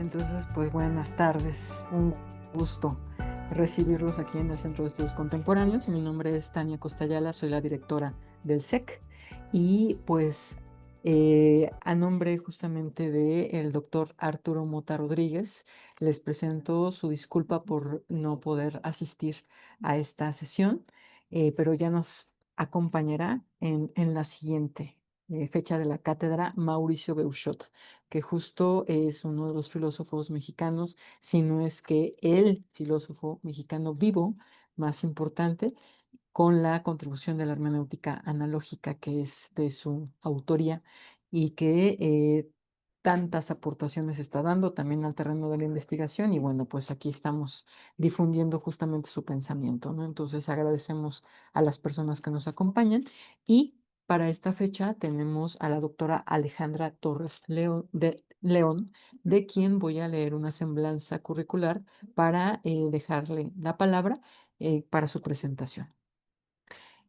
Entonces, pues buenas tardes, un gusto recibirlos aquí en el Centro de Estudios Contemporáneos. Mi nombre es Tania Costayala, soy la directora del SEC y pues a nombre justamente del doctor Arturo Mota Rodríguez, les presento su disculpa por no poder asistir a esta sesión, pero ya nos acompañará en la siguiente fecha de la cátedra Mauricio Beuchot, que justo es uno de los filósofos mexicanos, si no es que el filósofo mexicano vivo más importante, con la contribución de la hermenéutica analógica, que es de su autoría y que tantas aportaciones está dando también al terreno de la investigación. Y bueno, pues aquí estamos difundiendo justamente su pensamiento, ¿no? Entonces agradecemos a las personas que nos acompañan y para esta fecha tenemos a la doctora Alejandra Torres León, de quien voy a leer una semblanza curricular para dejarle la palabra para su presentación.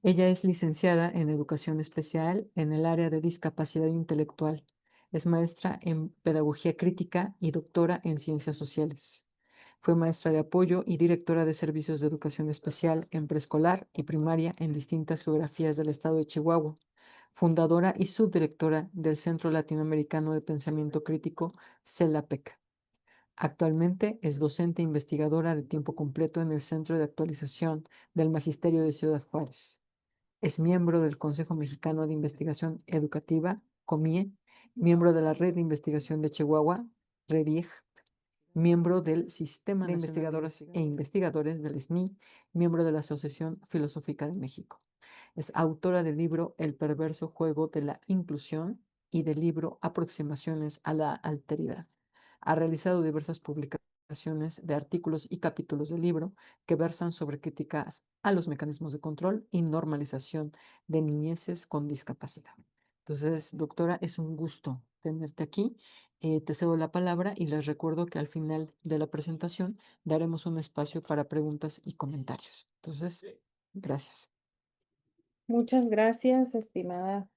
Ella es licenciada en Educación Especial en el área de discapacidad intelectual. Es maestra en Pedagogía Crítica y doctora en Ciencias Sociales. Fue maestra de apoyo y directora de servicios de educación especial en preescolar y primaria en distintas geografías del estado de Chihuahua. Fundadora y subdirectora del Centro Latinoamericano de Pensamiento Crítico, CELAPEC. Actualmente es docente e investigadora de tiempo completo en el Centro de Actualización del Magisterio de Ciudad Juárez. Es miembro del Consejo Mexicano de Investigación Educativa, COMIE, miembro de la Red de Investigación de Chihuahua, REDIEG, miembro del Sistema de Investigadoras e Investigadores del SNI, miembro de la Asociación Filosófica de México. Es autora del libro El perverso juego de la inclusión y del libro Aproximaciones a la alteridad. Ha realizado diversas publicaciones de artículos y capítulos del libro que versan sobre críticas a los mecanismos de control y normalización de niñeces con discapacidad. Entonces, doctora, es un gusto tenerte aquí. Te cedo la palabra y les recuerdo que al final de la presentación daremos un espacio para preguntas y comentarios. Entonces, gracias. Muchas gracias, estimada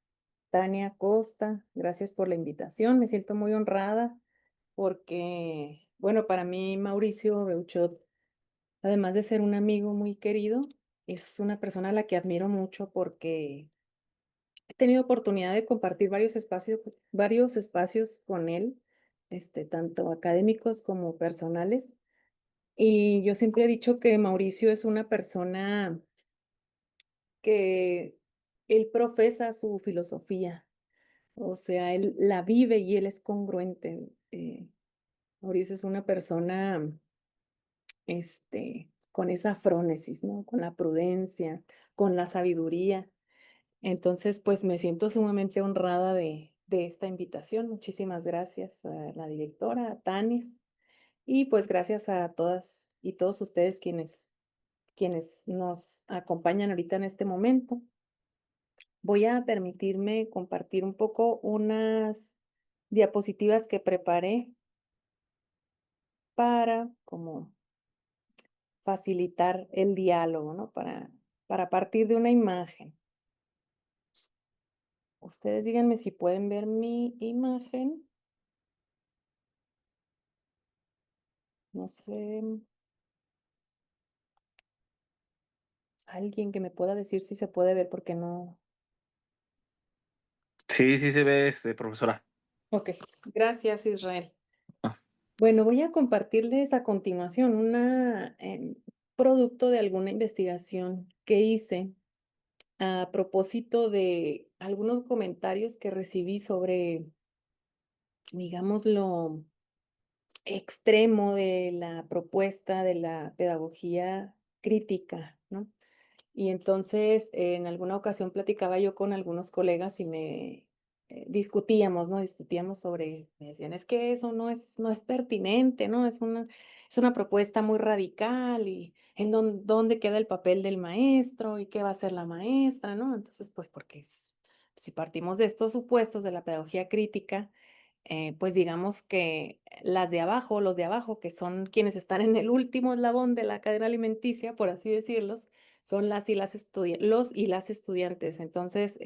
Tania Costa. Gracias por la invitación. Me siento muy honrada porque, bueno, para mí Mauricio Beuchot, además de ser un amigo muy querido, es una persona a la que admiro mucho porque he tenido oportunidad de compartir varios espacios con él, tanto académicos como personales. Y yo siempre he dicho que Mauricio es una persona que él profesa su filosofía. O sea, él la vive y él es congruente. Mauricio es una persona, con esa frónesis, ¿no? Con la prudencia, con la sabiduría. Entonces, pues me siento sumamente honrada de esta invitación. Muchísimas gracias a la directora, a Tania, y pues gracias a todas y todos ustedes quienes nos acompañan ahorita en este momento. Voy a permitirme compartir un poco unas diapositivas que preparé para como facilitar el diálogo, ¿no? Para partir de una imagen. Ustedes díganme si pueden ver mi imagen. No sé, alguien que me pueda decir si se puede ver porque no. Sí, sí se ve, profesora. Ok, gracias, Israel. Ah, Bueno, voy a compartirles a continuación producto de alguna investigación que hice a propósito de algunos comentarios que recibí sobre, digamos, lo extremo de la propuesta de la pedagogía crítica, ¿no? Y entonces, en alguna ocasión platicaba yo con algunos colegas y discutíamos, ¿no? Discutíamos sobre, me decían, es que eso no es pertinente, ¿no? Es una propuesta muy radical y dónde queda el papel del maestro y qué va a hacer la maestra, ¿no? Entonces, pues porque si partimos de estos supuestos de la pedagogía crítica, pues digamos que las de abajo, los de abajo, que son quienes están en el último eslabón de la cadena alimenticia, por así decirlos, son los y las estudiantes. Entonces,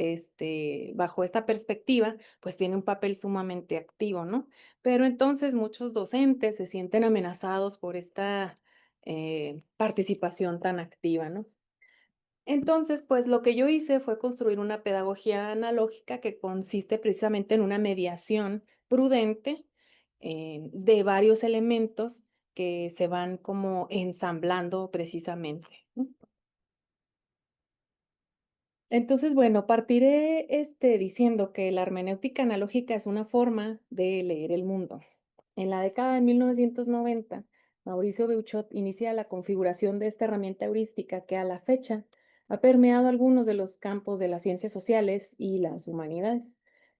bajo esta perspectiva, pues tiene un papel sumamente activo, ¿no? Pero entonces muchos docentes se sienten amenazados por esta participación tan activa, ¿no? Entonces, pues lo que yo hice fue construir una pedagogía analógica que consiste precisamente en una mediación prudente de varios elementos que se van como ensamblando precisamente, ¿no? Entonces, bueno, partiré diciendo que la hermenéutica analógica es una forma de leer el mundo. En la década de 1990, Mauricio Beuchot inicia la configuración de esta herramienta heurística que a la fecha ha permeado algunos de los campos de las ciencias sociales y las humanidades.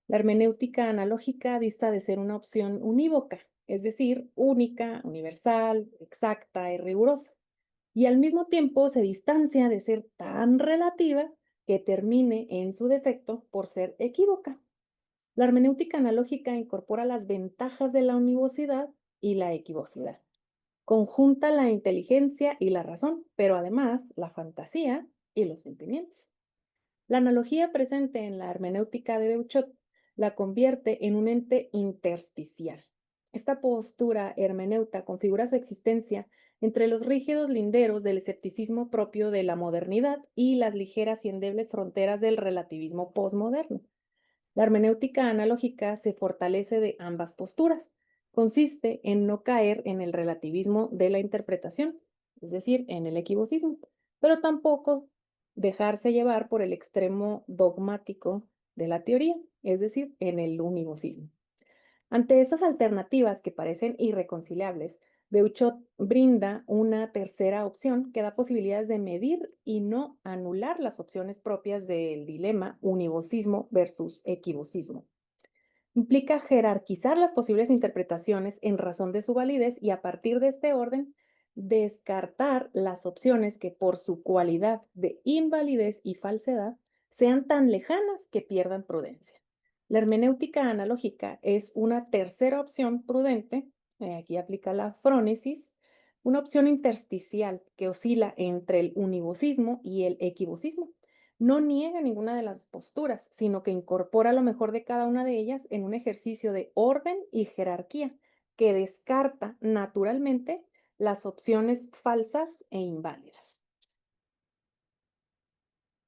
La hermenéutica analógica dista de ser una opción unívoca, es decir, única, universal, exacta y rigurosa, y al mismo tiempo se distancia de ser tan relativa que termine en su defecto por ser equívoca. La hermenéutica analógica incorpora las ventajas de la univocidad y la equivocidad. Conjunta la inteligencia y la razón, pero además la fantasía y los sentimientos. La analogía presente en la hermenéutica de Beuchot la convierte en un ente intersticial. Esta postura hermeneuta configura su existencia entre los rígidos linderos del escepticismo propio de la modernidad y las ligeras y endebles fronteras del relativismo posmoderno. La hermenéutica analógica se fortalece de ambas posturas. Consiste en no caer en el relativismo de la interpretación, es decir, en el equivocismo, pero tampoco dejarse llevar por el extremo dogmático de la teoría, es decir, en el univocismo. Ante estas alternativas que parecen irreconciliables, Beuchot brinda una tercera opción que da posibilidades de medir y no anular las opciones propias del dilema univocismo versus equivocismo. Implica jerarquizar las posibles interpretaciones en razón de su validez y a partir de este orden, descartar las opciones que por su cualidad de invalidez y falsedad sean tan lejanas que pierdan prudencia. La hermenéutica analógica es una tercera opción prudente, aquí aplica la frónesis, una opción intersticial que oscila entre el univocismo y el equivocismo. No niega ninguna de las posturas, sino que incorpora lo mejor de cada una de ellas en un ejercicio de orden y jerarquía que descarta naturalmente las opciones falsas e inválidas.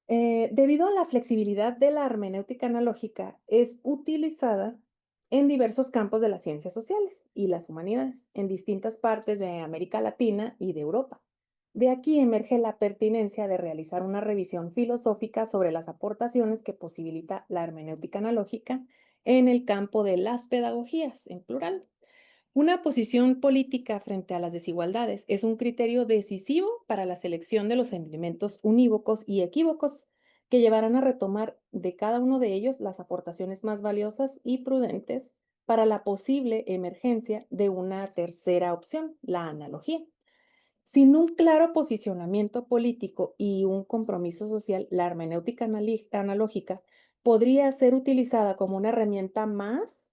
Debido a la flexibilidad de la hermenéutica analógica, es utilizada en diversos campos de las ciencias sociales y las humanidades, en distintas partes de América Latina y de Europa. De aquí emerge la pertinencia de realizar una revisión filosófica sobre las aportaciones que posibilita la hermenéutica analógica en el campo de las pedagogías, en plural. Una posición política frente a las desigualdades es un criterio decisivo para la selección de los elementos unívocos y equívocos que llevarán a retomar de cada uno de ellos las aportaciones más valiosas y prudentes para la posible emergencia de una tercera opción, la analogía. Sin un claro posicionamiento político y un compromiso social, la hermenéutica analógica podría ser utilizada como una herramienta más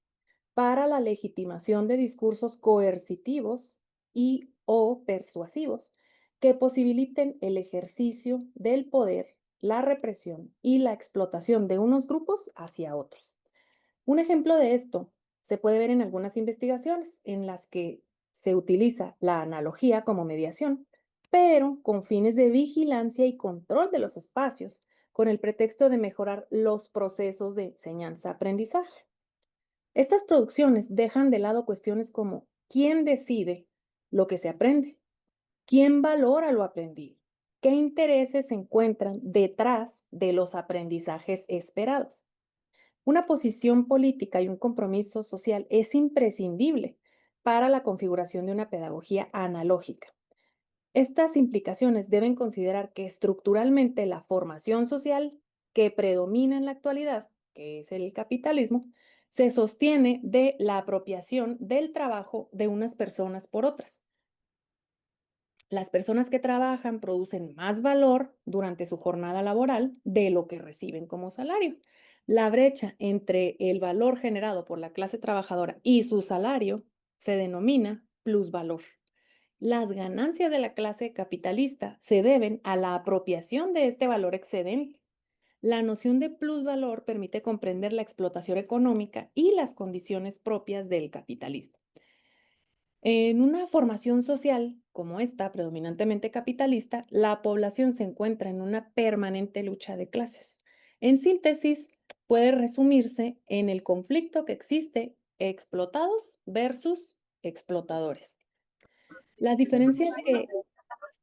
para la legitimación de discursos coercitivos y o persuasivos que posibiliten el ejercicio del poder, la represión y la explotación de unos grupos hacia otros. Un ejemplo de esto se puede ver en algunas investigaciones en las que se utiliza la analogía como mediación, pero con fines de vigilancia y control de los espacios, con el pretexto de mejorar los procesos de enseñanza-aprendizaje. Estas producciones dejan de lado cuestiones como quién decide lo que se aprende, quién valora lo aprendido, qué intereses se encuentran detrás de los aprendizajes esperados. Una posición política y un compromiso social es imprescindible para la configuración de una pedagogía analógica. Estas implicaciones deben considerar que estructuralmente la formación social que predomina en la actualidad, que es el capitalismo, se sostiene de la apropiación del trabajo de unas personas por otras. Las personas que trabajan producen más valor durante su jornada laboral de lo que reciben como salario. La brecha entre el valor generado por la clase trabajadora y su salario se denomina plusvalor. Las ganancias de la clase capitalista se deben a la apropiación de este valor excedente. La noción de plusvalor permite comprender la explotación económica y las condiciones propias del capitalismo. En una formación social como esta, predominantemente capitalista, la población se encuentra en una permanente lucha de clases. En síntesis, puede resumirse en el conflicto que existe explotados versus explotadores. Las diferencias que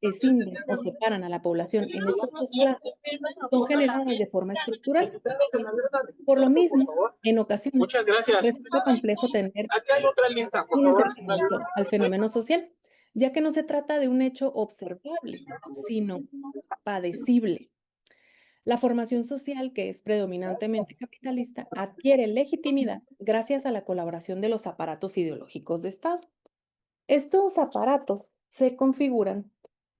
escinden o separan a la población en estas dos clases son generadas de forma estructural. Por lo mismo, en ocasiones Muchas gracias. resulta complejo tener Aquí hay otra lista, por un favor, si me ayuda. acercamiento al fenómeno social, ya que no se trata de un hecho observable, sino padecible. La formación social, que es predominantemente capitalista, adquiere legitimidad gracias a la colaboración de los aparatos ideológicos de Estado. Estos aparatos se configuran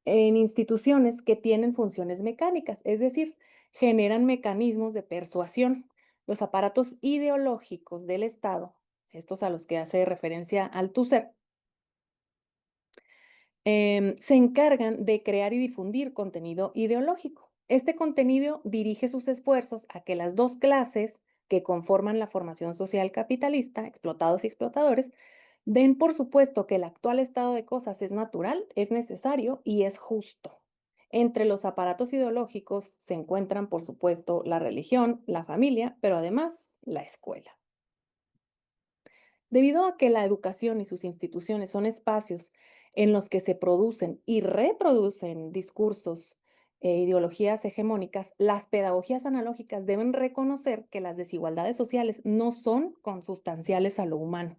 en instituciones que tienen funciones mecánicas, es decir, generan mecanismos de persuasión. Los aparatos ideológicos del Estado, estos a los que hace referencia Althusser, se encargan de crear y difundir contenido ideológico. Este contenido dirige sus esfuerzos a que las dos clases que conforman la formación social capitalista, explotados y explotadores, den por supuesto que el actual estado de cosas es natural, es necesario y es justo. Entre los aparatos ideológicos se encuentran, por supuesto, la religión, la familia, pero además la escuela. Debido a que la educación y sus instituciones son espacios en los que se producen y reproducen discursos e ideologías hegemónicas, las pedagogías analógicas deben reconocer que las desigualdades sociales no son consustanciales a lo humano.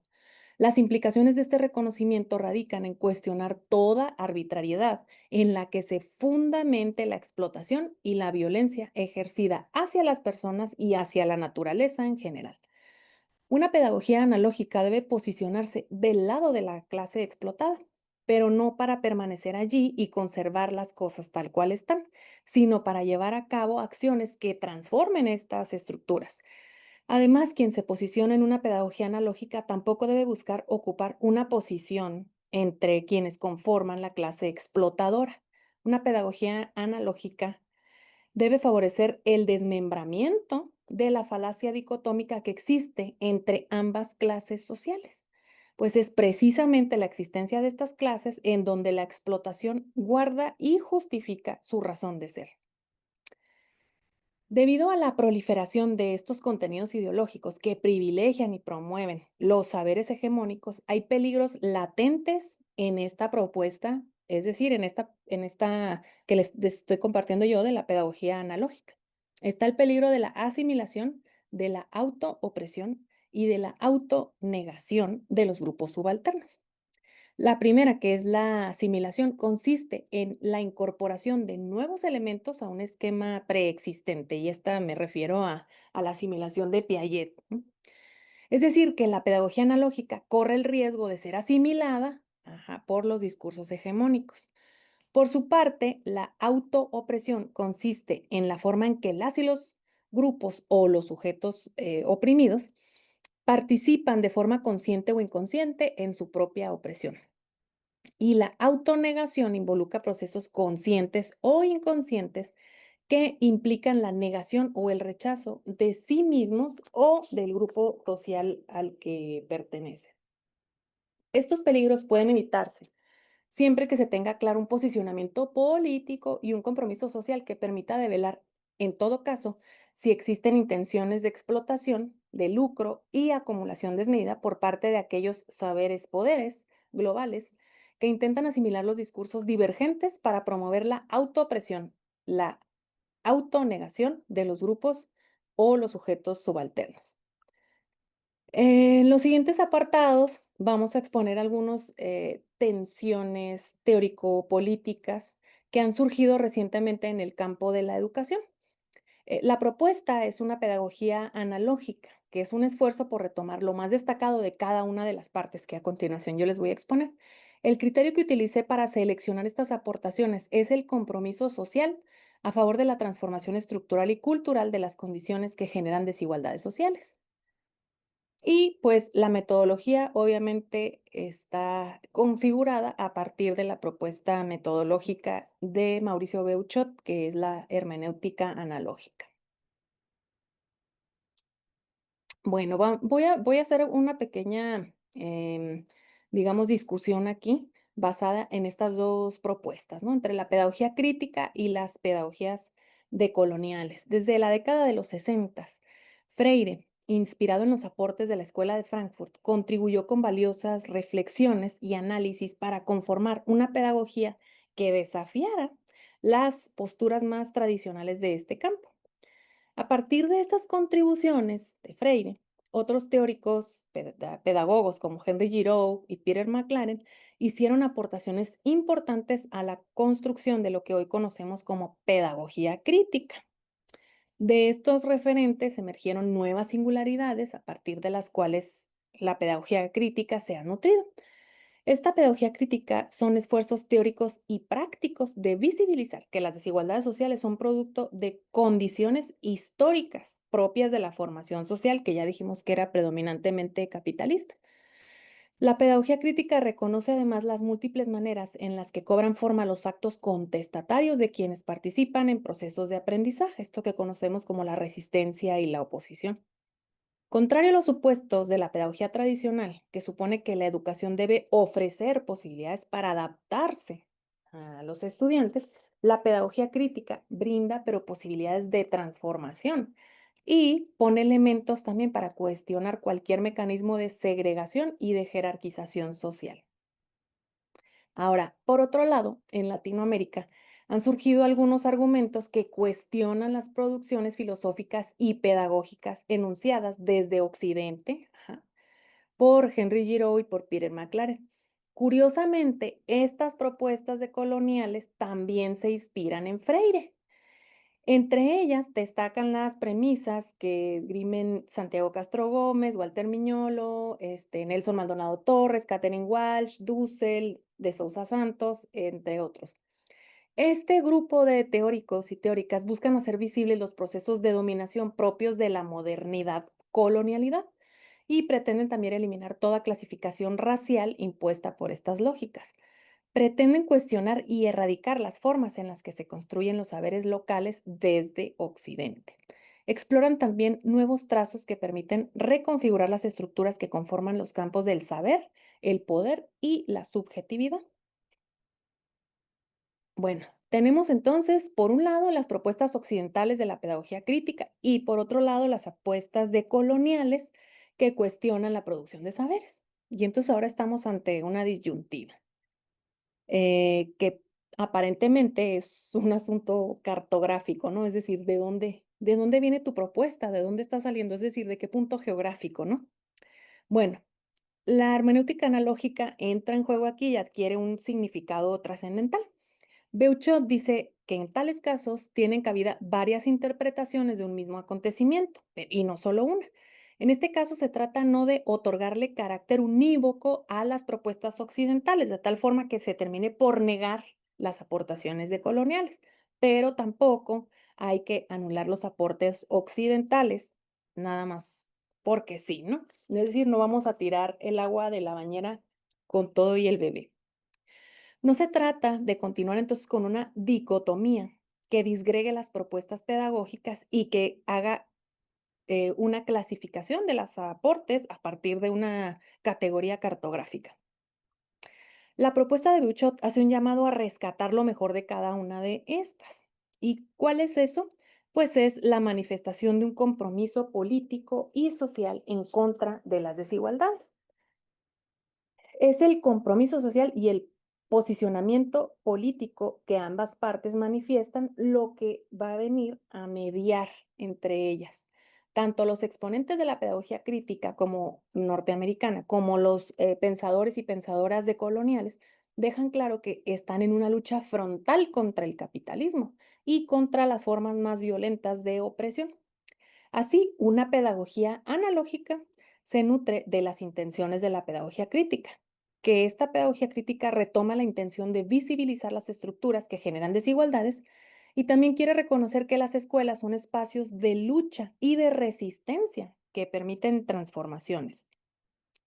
Las implicaciones de este reconocimiento radican en cuestionar toda arbitrariedad en la que se fundamente la explotación y la violencia ejercida hacia las personas y hacia la naturaleza en general. Una pedagogía analógica debe posicionarse del lado de la clase explotada, pero no para permanecer allí y conservar las cosas tal cual están, sino para llevar a cabo acciones que transformen estas estructuras. Además, quien se posiciona en una pedagogía analógica tampoco debe buscar ocupar una posición entre quienes conforman la clase explotadora. Una pedagogía analógica debe favorecer el desmembramiento de la falacia dicotómica que existe entre ambas clases sociales, pues es precisamente la existencia de estas clases en donde la explotación guarda y justifica su razón de ser. Debido a la proliferación de estos contenidos ideológicos que privilegian y promueven los saberes hegemónicos, hay peligros latentes en esta propuesta, es decir, en esta que les estoy compartiendo yo de la pedagogía analógica. Está el peligro de la asimilación, de la autoopresión y de la autonegación de los grupos subalternos. La primera, que es la asimilación, consiste en la incorporación de nuevos elementos a un esquema preexistente, y esta me refiero a la asimilación de Piaget, ¿no? Es decir, que la pedagogía analógica corre el riesgo de ser asimilada, por los discursos hegemónicos. Por su parte, la autoopresión consiste en la forma en que las y los grupos o los sujetos oprimidos participan de forma consciente o inconsciente en su propia opresión. Y la autonegación involucra procesos conscientes o inconscientes que implican la negación o el rechazo de sí mismos o del grupo social al que pertenecen. Estos peligros pueden evitarse siempre que se tenga claro un posicionamiento político y un compromiso social que permita develar, en todo caso, si existen intenciones de explotación, de lucro y acumulación desmedida por parte de aquellos saberes poderes globales que intentan asimilar los discursos divergentes para promover la autoopresión, la autonegación de los grupos o los sujetos subalternos. En los siguientes apartados vamos a exponer algunas tensiones teórico-políticas que han surgido recientemente en el campo de la educación. La propuesta es una pedagogía analógica, que es un esfuerzo por retomar lo más destacado de cada una de las partes que a continuación yo les voy a exponer. El criterio que utilicé para seleccionar estas aportaciones es el compromiso social a favor de la transformación estructural y cultural de las condiciones que generan desigualdades sociales. Y pues la metodología obviamente está configurada a partir de la propuesta metodológica de Mauricio Beuchot, que es la hermenéutica analógica. Bueno, voy a hacer una pequeña, digamos, discusión aquí basada en estas dos propuestas, ¿no? Entre la pedagogía crítica y las pedagogías decoloniales. Desde la década de los 60, Freire, inspirado en los aportes de la Escuela de Frankfurt, contribuyó con valiosas reflexiones y análisis para conformar una pedagogía que desafiara las posturas más tradicionales de este campo. A partir de estas contribuciones de Freire, otros teóricos pedagogos como Henry Giraud y Peter McLaren hicieron aportaciones importantes a la construcción de lo que hoy conocemos como pedagogía crítica. De estos referentes emergieron nuevas singularidades a partir de las cuales la pedagogía crítica se ha nutrido. Esta pedagogía crítica son esfuerzos teóricos y prácticos de visibilizar que las desigualdades sociales son producto de condiciones históricas propias de la formación social, que ya dijimos que era predominantemente capitalista. La pedagogía crítica reconoce además las múltiples maneras en las que cobran forma los actos contestatarios de quienes participan en procesos de aprendizaje, esto que conocemos como la resistencia y la oposición. Contrario a los supuestos de la pedagogía tradicional, que supone que la educación debe ofrecer posibilidades para adaptarse a los estudiantes, la pedagogía crítica brinda pero posibilidades de transformación y pone elementos también para cuestionar cualquier mecanismo de segregación y de jerarquización social. Ahora, por otro lado, en Latinoamérica han surgido algunos argumentos que cuestionan las producciones filosóficas y pedagógicas enunciadas desde Occidente, por Henry Giraud y por Peter McLaren. Curiosamente, estas propuestas de coloniales también se inspiran en Freire. Entre ellas destacan las premisas que esgrimen Santiago Castro Gómez, Walter Miñolo, Nelson Maldonado Torres, Catherine Walsh, Dussel, de Sousa Santos, entre otros. Este grupo de teóricos y teóricas buscan hacer visibles los procesos de dominación propios de la modernidad colonialidad y pretenden también eliminar toda clasificación racial impuesta por estas lógicas. Pretenden cuestionar y erradicar las formas en las que se construyen los saberes locales desde Occidente. Exploran también nuevos trazos que permiten reconfigurar las estructuras que conforman los campos del saber, el poder y la subjetividad. Bueno, tenemos entonces, por un lado, las propuestas occidentales de la pedagogía crítica y por otro lado, las apuestas decoloniales que cuestionan la producción de saberes. Y entonces ahora estamos ante una disyuntiva, que aparentemente es un asunto cartográfico, ¿no? Es decir, de dónde viene tu propuesta? ¿De dónde está saliendo? Es decir, ¿de qué punto geográfico, no? Bueno, la hermenéutica analógica entra en juego aquí y adquiere un significado trascendental. Beuchot dice que en tales casos tienen cabida varias interpretaciones de un mismo acontecimiento, y no solo una. En este caso se trata no de otorgarle carácter unívoco a las propuestas occidentales, de tal forma que se termine por negar las aportaciones de coloniales, pero tampoco hay que anular los aportes occidentales, nada más porque sí, ¿no? Es decir, no vamos a tirar el agua de la bañera con todo y el bebé. No se trata de continuar entonces con una dicotomía que disgregue las propuestas pedagógicas y que haga una clasificación de los aportes a partir de una categoría cartográfica. La propuesta de Beuchot hace un llamado a rescatar lo mejor de cada una de estas. ¿Y cuál es eso? Pues es la manifestación de un compromiso político y social en contra de las desigualdades. Es el compromiso social y el posicionamiento político que ambas partes manifiestan lo que va a venir a mediar entre ellas. Tanto los exponentes de la pedagogía crítica como norteamericana, como los pensadores y pensadoras decoloniales, dejan claro que están en una lucha frontal contra el capitalismo y contra las formas más violentas de opresión. Así, una pedagogía analógica se nutre de las intenciones de la pedagogía crítica, que esta pedagogía crítica retoma la intención de visibilizar las estructuras que generan desigualdades y también quiere reconocer que las escuelas son espacios de lucha y de resistencia que que permiten transformaciones.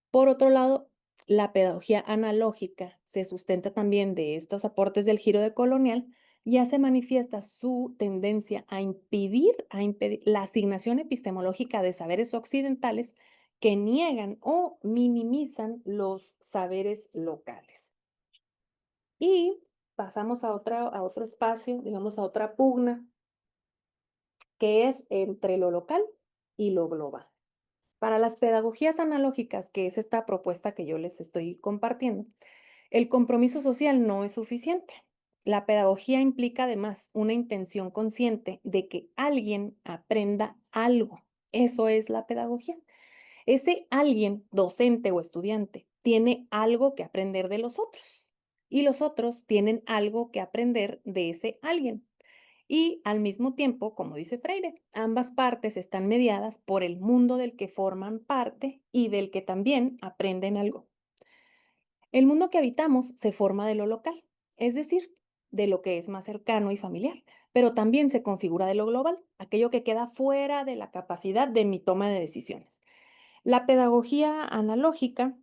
Por otro lado, la pedagogía analógica se sustenta también de estos aportes del giro decolonial y hace manifiesta su tendencia a impedir la asignación epistemológica de saberes occidentales que niegan o minimizan los saberes locales. Y pasamos a otro espacio, digamos a otra pugna, que es entre lo local y lo global. Para las pedagogías analógicas, que es esta propuesta que yo les estoy compartiendo, el compromiso social no es suficiente. La pedagogía implica además una intención consciente de que alguien aprenda algo. Eso es la pedagogía. Ese alguien, docente o estudiante, tiene algo que aprender de los otros y los otros tienen algo que aprender de ese alguien. Y al mismo tiempo, como dice Freire, ambas partes están mediadas por el mundo del que forman parte y del que también aprenden algo. El mundo que habitamos se forma de lo local, es decir, de lo que es más cercano y familiar, pero también se configura de lo global, aquello que queda fuera de la capacidad de mi toma de decisiones. La pedagogía analógica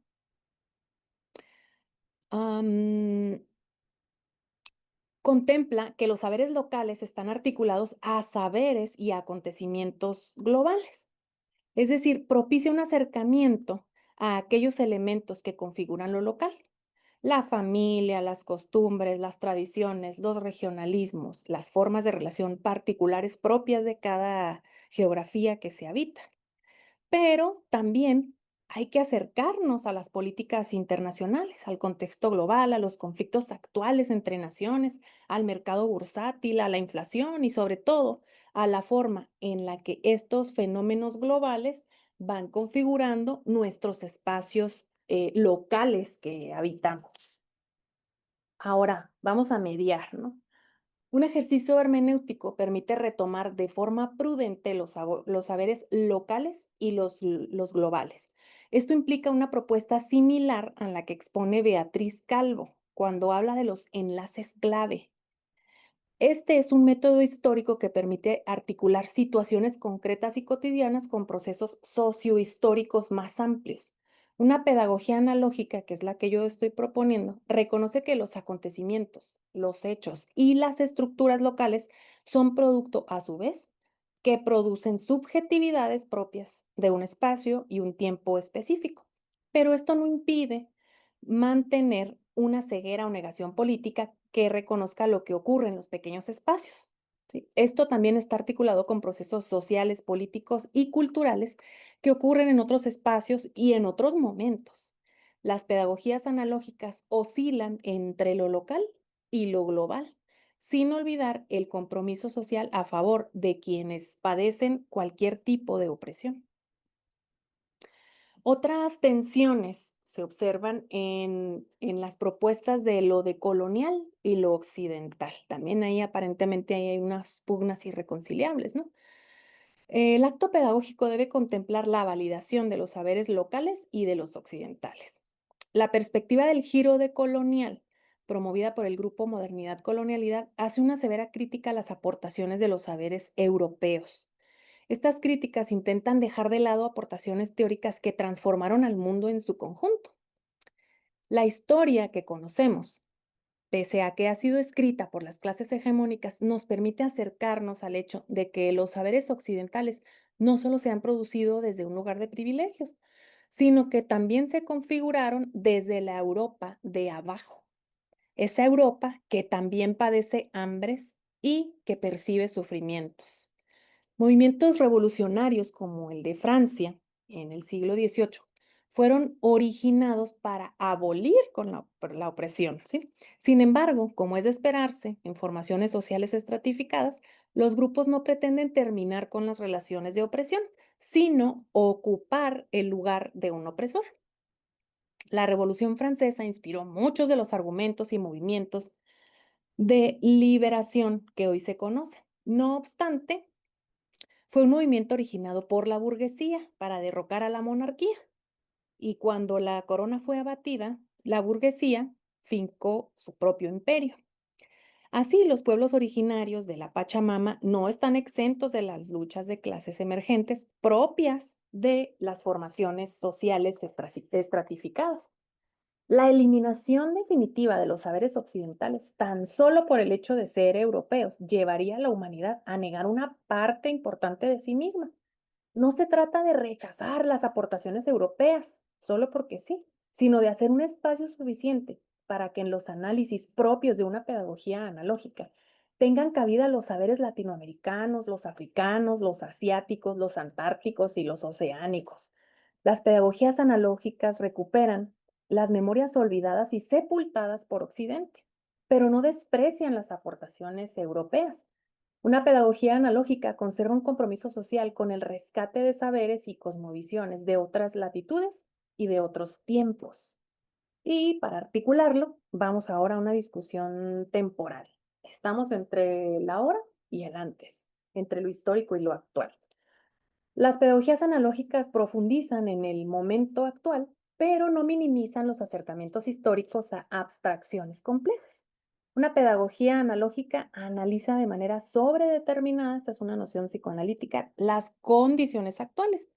contempla que los saberes locales están articulados a saberes y acontecimientos globales. Es decir, propicia un acercamiento a aquellos elementos que configuran lo local. La familia, las costumbres, las tradiciones, los regionalismos, las formas de relación particulares propias de cada geografía que se habita. Pero también hay que acercarnos a las políticas internacionales, al contexto global, a los conflictos actuales entre naciones, al mercado bursátil, a la inflación y sobre todo a la forma en la que estos fenómenos globales van configurando nuestros espacios locales que habitamos. Ahora, vamos a mediar, ¿no? Un ejercicio hermenéutico permite retomar de forma prudente los saberes locales y los globales. Esto implica una propuesta similar a la que expone Beatriz Calvo cuando habla de los enlaces clave. Este es un método histórico que permite articular situaciones concretas y cotidianas con procesos sociohistóricos más amplios. Una pedagogía analógica, que es la que yo estoy proponiendo, reconoce que los acontecimientos, los hechos y las estructuras locales son producto, a su vez, que producen subjetividades propias de un espacio y un tiempo específico. Pero esto no impide mantener una ceguera o negación política que reconozca lo que ocurre en los pequeños espacios. ¿Sí? Esto también está articulado con procesos sociales, políticos y culturales que ocurren en otros espacios y en otros momentos. Las pedagogías analógicas oscilan entre lo local y lo global, sin olvidar el compromiso social a favor de quienes padecen cualquier tipo de opresión. Otras tensiones se observan en las propuestas de lo decolonial y lo occidental. También ahí aparentemente hay unas pugnas irreconciliables, ¿no? El acto pedagógico debe contemplar la validación de los saberes locales y de los occidentales. La perspectiva del giro decolonial, promovida por el grupo Modernidad Colonialidad, hace una severa crítica a las aportaciones de los saberes europeos. Estas críticas intentan dejar de lado aportaciones teóricas que transformaron al mundo en su conjunto. La historia que conocemos, pese a que ha sido escrita por las clases hegemónicas, nos permite acercarnos al hecho de que los saberes occidentales no solo se han producido desde un lugar de privilegios, sino que también se configuraron desde la Europa de abajo. Esa Europa que también padece hambres y que percibe sufrimientos. Movimientos revolucionarios como el de Francia en el siglo XVIII fueron originados para abolir con la opresión, ¿sí? Sin embargo, como es de esperarse, en formaciones sociales estratificadas, los grupos no pretenden terminar con las relaciones de opresión, sino ocupar el lugar de un opresor. La Revolución Francesa inspiró muchos de los argumentos y movimientos de liberación que hoy se conocen. No obstante, fue un movimiento originado por la burguesía para derrocar a la monarquía. Y cuando la corona fue abatida, la burguesía fincó su propio imperio. Así, los pueblos originarios de la Pachamama no están exentos de las luchas de clases emergentes propias de las formaciones sociales estratificadas. La eliminación definitiva de los saberes occidentales, tan solo por el hecho de ser europeos, llevaría a la humanidad a negar una parte importante de sí misma. No se trata de rechazar las aportaciones europeas, solo porque sí, sino de hacer un espacio suficiente para que en los análisis propios de una pedagogía analógica tengan cabida los saberes latinoamericanos, los africanos, los asiáticos, los antárticos y los oceánicos. Las pedagogías analógicas recuperan las memorias olvidadas y sepultadas por Occidente, pero no desprecian las aportaciones europeas. Una pedagogía analógica conserva un compromiso social con el rescate de saberes y cosmovisiones de otras latitudes y de otros tiempos. Y para articularlo, vamos ahora a una discusión temporal. Estamos entre la hora y el antes, entre lo histórico y lo actual. Las pedagogías analógicas profundizan en el momento actual, pero no minimizan los acercamientos históricos a abstracciones complejas. Una pedagogía analógica analiza de manera sobredeterminada, esta es una noción psicoanalítica, las condiciones actuales.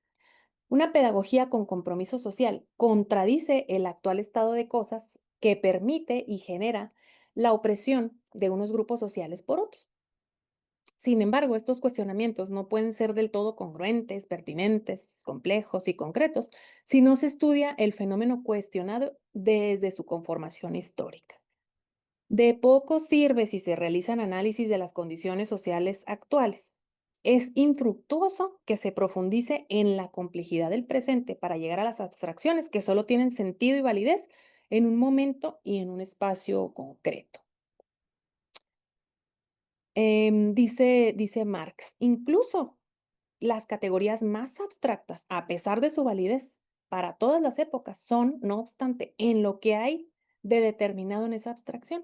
Una pedagogía con compromiso social contradice el actual estado de cosas que permite y genera la opresión de unos grupos sociales por otros. Sin embargo, estos cuestionamientos no pueden ser del todo congruentes, pertinentes, complejos y concretos si no se estudia el fenómeno cuestionado desde su conformación histórica. De poco sirve si se realizan análisis de las condiciones sociales actuales. Es infructuoso que se profundice en la complejidad del presente para llegar a las abstracciones que solo tienen sentido y validez en un momento y en un espacio concreto. Dice Marx, incluso las categorías más abstractas, a pesar de su validez para todas las épocas, son, no obstante, en lo que hay de determinado en esa abstracción.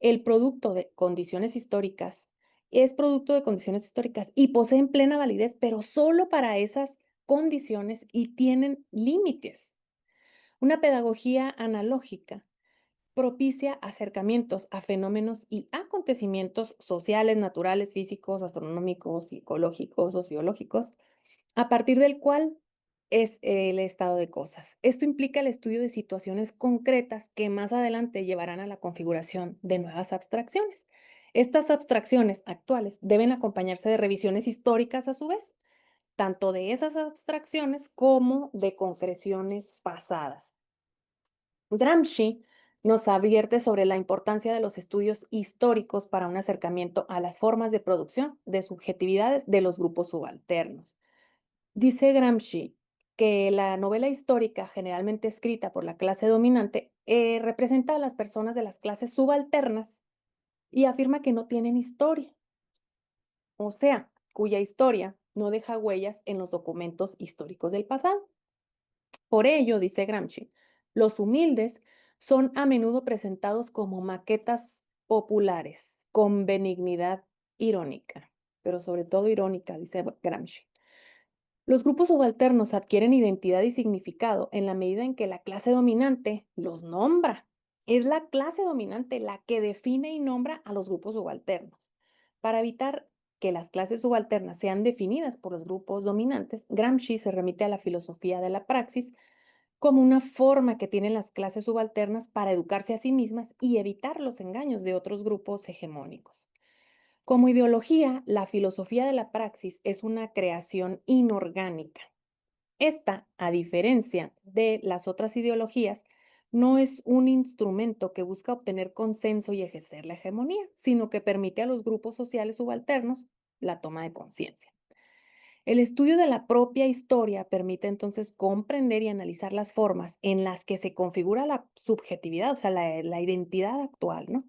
El producto de condiciones históricas es producto de condiciones históricas y poseen plena validez, pero solo para esas condiciones y tienen límites. Una pedagogía analógica propicia acercamientos a fenómenos y acontecimientos sociales, naturales, físicos, astronómicos, psicológicos, sociológicos, a partir del cual es el estado de cosas. Esto implica el estudio de situaciones concretas que más adelante llevarán a la configuración de nuevas abstracciones. Estas abstracciones actuales deben acompañarse de revisiones históricas a su vez, tanto de esas abstracciones como de concreciones pasadas. Gramsci nos advierte sobre la importancia de los estudios históricos para un acercamiento a las formas de producción de subjetividades de los grupos subalternos. Dice Gramsci que la novela histórica, generalmente escrita por la clase dominante, representa a las personas de las clases subalternas y afirma que no tienen historia, o sea, cuya historia no deja huellas en los documentos históricos del pasado. Por ello, dice Gramsci, los humildes son a menudo presentados como maquetas populares, con benignidad irónica, pero sobre todo irónica, dice Gramsci. Los grupos subalternos adquieren identidad y significado en la medida en que la clase dominante los nombra. Es la clase dominante la que define y nombra a los grupos subalternos. Para evitar que las clases subalternas sean definidas por los grupos dominantes, Gramsci se remite a la filosofía de la praxis como una forma que tienen las clases subalternas para educarse a sí mismas y evitar los engaños de otros grupos hegemónicos. Como ideología, la filosofía de la praxis es una creación inorgánica. Esta, a diferencia de las otras ideologías, no es un instrumento que busca obtener consenso y ejercer la hegemonía, sino que permite a los grupos sociales subalternos la toma de conciencia. El estudio de la propia historia permite entonces comprender y analizar las formas en las que se configura la subjetividad, o sea, la identidad actual, ¿no?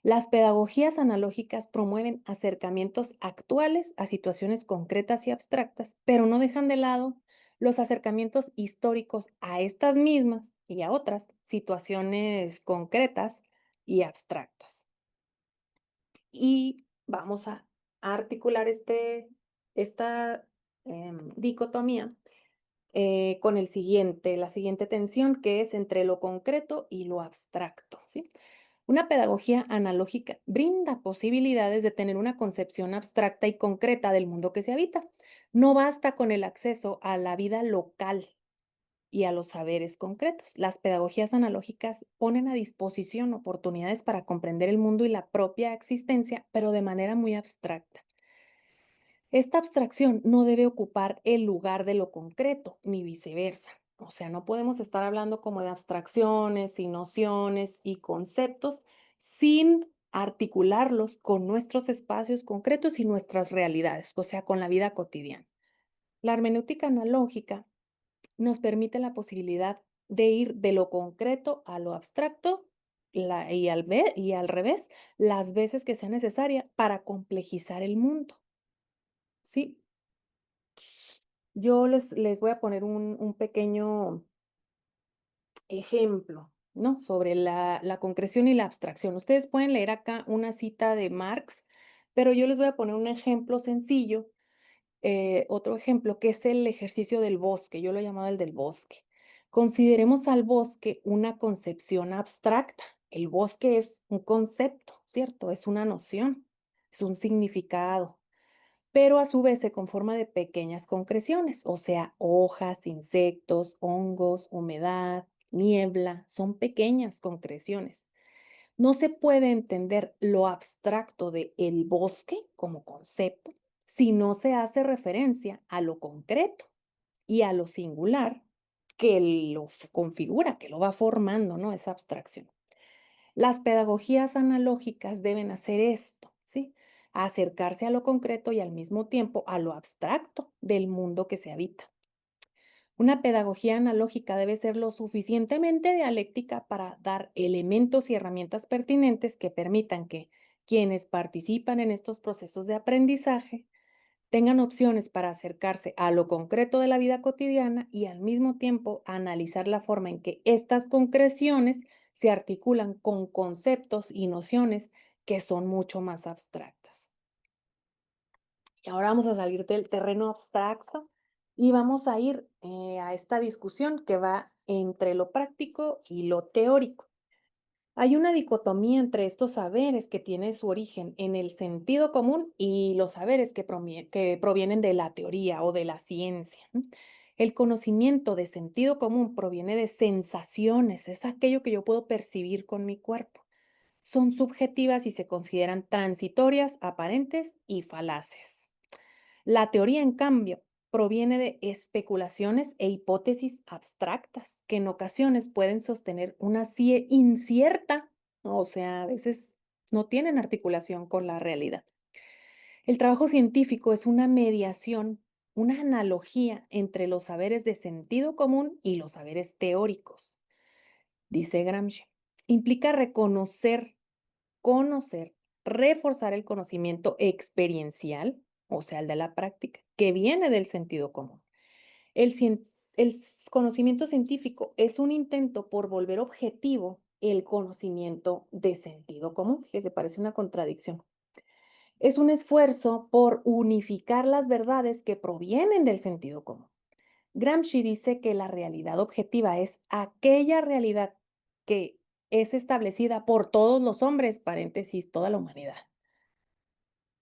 Las pedagogías analógicas promueven acercamientos actuales a situaciones concretas y abstractas, pero no dejan de lado los acercamientos históricos a estas mismas y a otras situaciones concretas y abstractas. Y vamos a articular esta dicotomía con la siguiente tensión, que es entre lo concreto y lo abstracto, ¿sí? Una pedagogía analógica brinda posibilidades de tener una concepción abstracta y concreta del mundo que se habita, No basta con el acceso a la vida local y a los saberes concretos. Las pedagogías analógicas ponen a disposición oportunidades para comprender el mundo y la propia existencia, pero de manera muy abstracta. Esta abstracción no debe ocupar el lugar de lo concreto, ni viceversa. O sea, no podemos estar hablando como de abstracciones y nociones y conceptos sin articularlos con nuestros espacios concretos y nuestras realidades, o sea, con la vida cotidiana. La hermenéutica analógica nos permite la posibilidad de ir de lo concreto a lo abstracto y al revés, las veces que sea necesaria para complejizar el mundo. ¿Sí? Yo les voy a poner un pequeño ejemplo, ¿no? Sobre la concreción y la abstracción. Ustedes pueden leer acá una cita de Marx, pero yo les voy a poner un ejemplo sencillo, otro ejemplo, que es el ejercicio del bosque. Yo lo he llamado el del bosque. Consideremos al bosque una concepción abstracta. El bosque es un concepto, ¿cierto? Es una noción, es un significado, pero a su vez se conforma de pequeñas concreciones, o sea, hojas, insectos, hongos, humedad, niebla, son pequeñas concreciones. No se puede entender lo abstracto de el bosque como concepto si no se hace referencia a lo concreto y a lo singular que configura, que lo va formando, ¿no? Esa abstracción. Las pedagogías analógicas deben hacer esto, ¿sí? Acercarse a lo concreto y al mismo tiempo a lo abstracto del mundo que se habita. Una pedagogía analógica debe ser lo suficientemente dialéctica para dar elementos y herramientas pertinentes que permitan que quienes participan en estos procesos de aprendizaje tengan opciones para acercarse a lo concreto de la vida cotidiana y al mismo tiempo analizar la forma en que estas concreciones se articulan con conceptos y nociones que son mucho más abstractas. Y ahora vamos a salir del terreno abstracto y vamos a ir a esta discusión que va entre lo práctico y lo teórico. Hay una dicotomía entre estos saberes que tiene su origen en el sentido común y los saberes que provienen de la teoría o de la ciencia, ¿no? El conocimiento de sentido común proviene de sensaciones, es aquello que yo puedo percibir con mi cuerpo. Son subjetivas y se consideran transitorias, aparentes y falaces. La teoría, en cambio, proviene de especulaciones e hipótesis abstractas que en ocasiones pueden sostener una incierta, o sea, a veces no tienen articulación con la realidad. El trabajo científico es una mediación, una analogía entre los saberes de sentido común y los saberes teóricos, dice Gramsci. Implica reconocer, conocer, reforzar el conocimiento experiencial, o sea, el de la práctica, que viene del sentido común. El conocimiento científico es un intento por volver objetivo el conocimiento de sentido común. Fíjese, parece una contradicción. Es un esfuerzo por unificar las verdades que provienen del sentido común. Gramsci dice que la realidad objetiva es aquella realidad que es establecida por todos los hombres, paréntesis, toda la humanidad,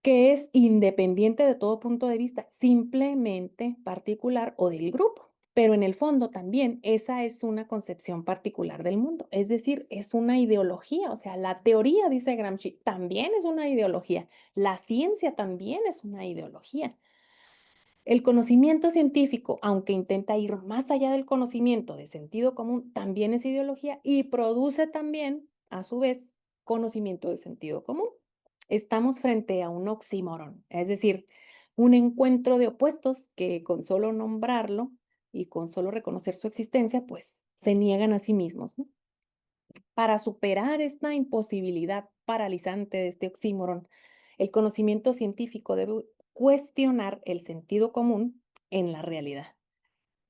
que es independiente de todo punto de vista, simplemente particular o del grupo. Pero en el fondo también esa es una concepción particular del mundo, es decir, es una ideología, o sea, la teoría, dice Gramsci, también es una ideología, la ciencia también es una ideología. El conocimiento científico, aunque intenta ir más allá del conocimiento de sentido común, también es ideología y produce también, a su vez, conocimiento de sentido común. Estamos frente a un oxímoron, es decir, un encuentro de opuestos que con solo nombrarlo y con solo reconocer su existencia, pues se niegan a sí mismos, ¿no? Para superar esta imposibilidad paralizante de este oxímoron, el conocimiento científico debe cuestionar el sentido común en la realidad.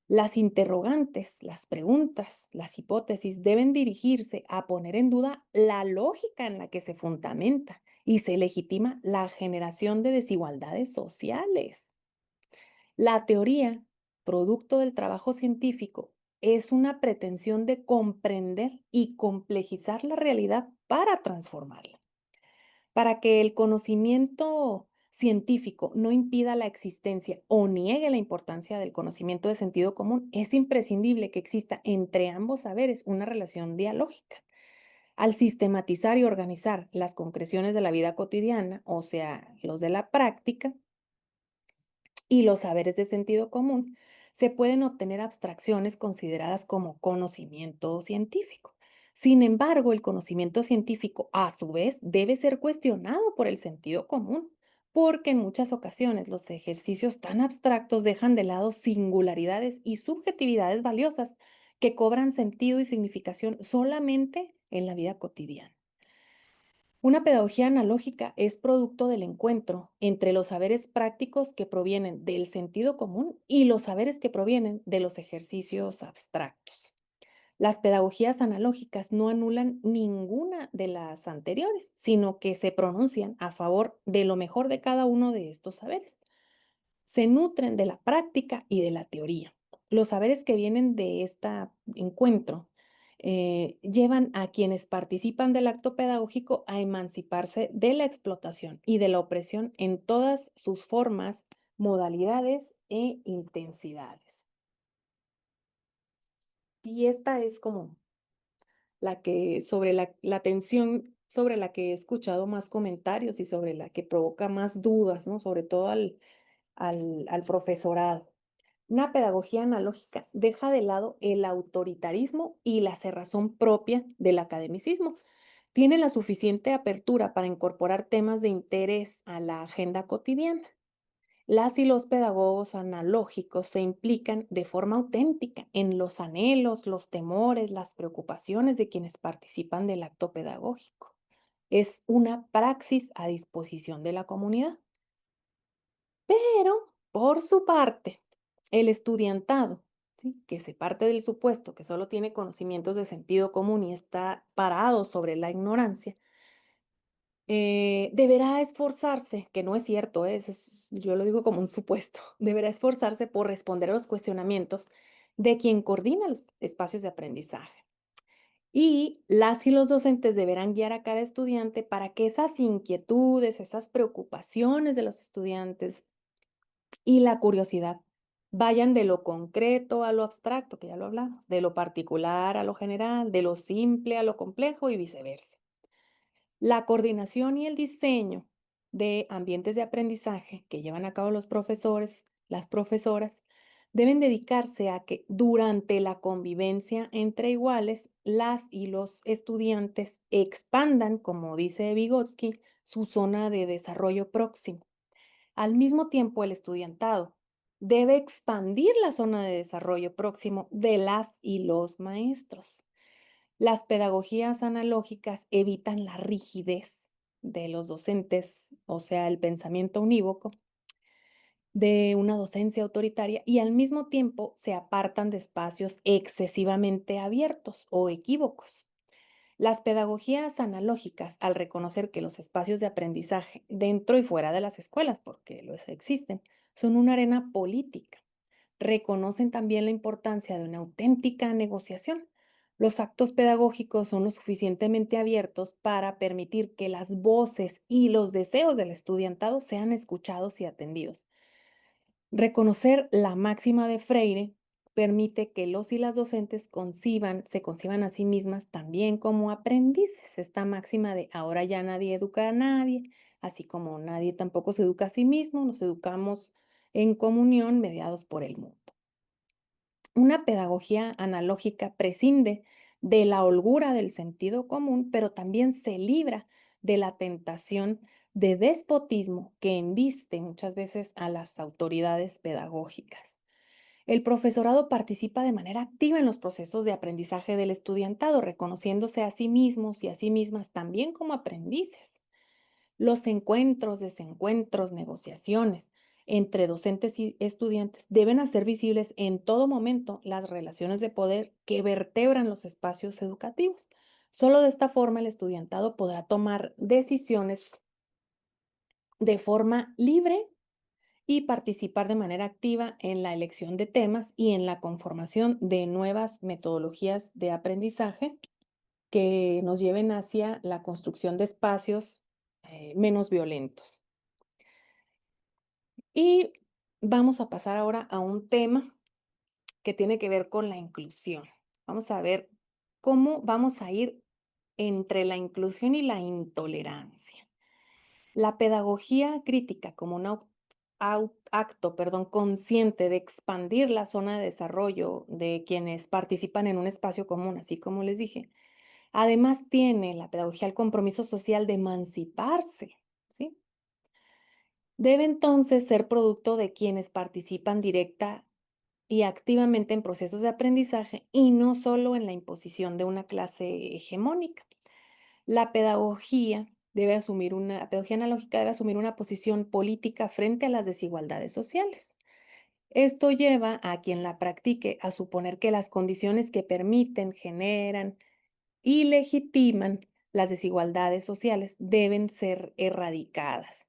Las interrogantes, las preguntas, las hipótesis deben dirigirse a poner en duda la lógica en la que se fundamenta y se legitima la generación de desigualdades sociales. La teoría, producto del trabajo científico, es una pretensión de comprender y complejizar la realidad para transformarla. Para que el conocimiento científico no impida la existencia o niegue la importancia del conocimiento de sentido común, es imprescindible que exista entre ambos saberes una relación dialógica. Al sistematizar y organizar las concreciones de la vida cotidiana, o sea, los de la práctica, y los saberes de sentido común, se pueden obtener abstracciones consideradas como conocimiento científico. Sin embargo, el conocimiento científico, a su vez, debe ser cuestionado por el sentido común, porque en muchas ocasiones los ejercicios tan abstractos dejan de lado singularidades y subjetividades valiosas que cobran sentido y significación solamente en la vida cotidiana. Una pedagogía analógica es producto del encuentro entre los saberes prácticos que provienen del sentido común y los saberes que provienen de los ejercicios abstractos. Las pedagogías analógicas no anulan ninguna de las anteriores, sino que se pronuncian a favor de lo mejor de cada uno de estos saberes. Se nutren de la práctica y de la teoría. Los saberes que vienen de este encuentro llevan a quienes participan del acto pedagógico a emanciparse de la explotación y de la opresión en todas sus formas, modalidades e intensidades. Y esta es como la que, sobre la tensión sobre la que he escuchado más comentarios y sobre la que provoca más dudas, ¿no? Sobre todo al profesorado. Una pedagogía analógica deja de lado el autoritarismo y la cerrazón propia del academicismo. Tiene la suficiente apertura para incorporar temas de interés a la agenda cotidiana. Las y los pedagogos analógicos se implican de forma auténtica en los anhelos, los temores, las preocupaciones de quienes participan del acto pedagógico. Es una praxis a disposición de la comunidad. Pero, por su parte, el estudiantado, ¿sí?, que se parte del supuesto que solo tiene conocimientos de sentido común y está parado sobre la ignorancia, deberá esforzarse, que no es cierto, yo lo digo como un supuesto, deberá esforzarse por responder a los cuestionamientos de quien coordina los espacios de aprendizaje. Y las y los docentes deberán guiar a cada estudiante para que esas inquietudes, esas preocupaciones de los estudiantes y la curiosidad vayan de lo concreto a lo abstracto, que ya lo hablamos, de lo particular a lo general, de lo simple a lo complejo y viceversa. La coordinación y el diseño de ambientes de aprendizaje que llevan a cabo los profesores, las profesoras, deben dedicarse a que durante la convivencia entre iguales, las y los estudiantes expandan, como dice Vygotsky, su zona de desarrollo próximo. Al mismo tiempo, el estudiantado debe expandir la zona de desarrollo próximo de las y los maestros. Las pedagogías analógicas evitan la rigidez de los docentes, o sea, el pensamiento unívoco de una docencia autoritaria y al mismo tiempo se apartan de espacios excesivamente abiertos o equívocos. Las pedagogías analógicas, al reconocer que los espacios de aprendizaje dentro y fuera de las escuelas, porque los existen, son una arena política, reconocen también la importancia de una auténtica negociación. Los actos pedagógicos son lo suficientemente abiertos para permitir que las voces y los deseos del estudiantado sean escuchados y atendidos. Reconocer la máxima de Freire permite que los y las docentes se conciban a sí mismas también como aprendices. Esta máxima de ahora ya nadie educa a nadie, así como nadie tampoco se educa a sí mismo, nos educamos en comunión mediados por el mundo. Una pedagogía analógica prescinde de la holgura del sentido común, pero también se libra de la tentación de despotismo que embiste muchas veces a las autoridades pedagógicas. El profesorado participa de manera activa en los procesos de aprendizaje del estudiantado, reconociéndose a sí mismos y a sí mismas también como aprendices. Los encuentros, desencuentros, negociaciones entre docentes y estudiantes deben hacer visibles en todo momento las relaciones de poder que vertebran los espacios educativos. Solo de esta forma el estudiantado podrá tomar decisiones de forma libre y participar de manera activa en la elección de temas y en la conformación de nuevas metodologías de aprendizaje que nos lleven hacia la construcción de espacios menos violentos. Y vamos a pasar ahora a un tema que tiene que ver con la inclusión. Vamos a ver cómo vamos a ir entre la inclusión y la intolerancia. La pedagogía crítica como un acto, consciente de expandir la zona de desarrollo de quienes participan en un espacio común, así como les dije. Además, tiene la pedagogía el compromiso social de emanciparse, ¿sí? Debe entonces ser producto de quienes participan directa y activamente en procesos de aprendizaje y no solo en la imposición de una clase hegemónica. La pedagogía analógica debe asumir una posición política frente a las desigualdades sociales. Esto lleva a quien la practique a suponer que las condiciones que permiten, generan y legitiman las desigualdades sociales deben ser erradicadas.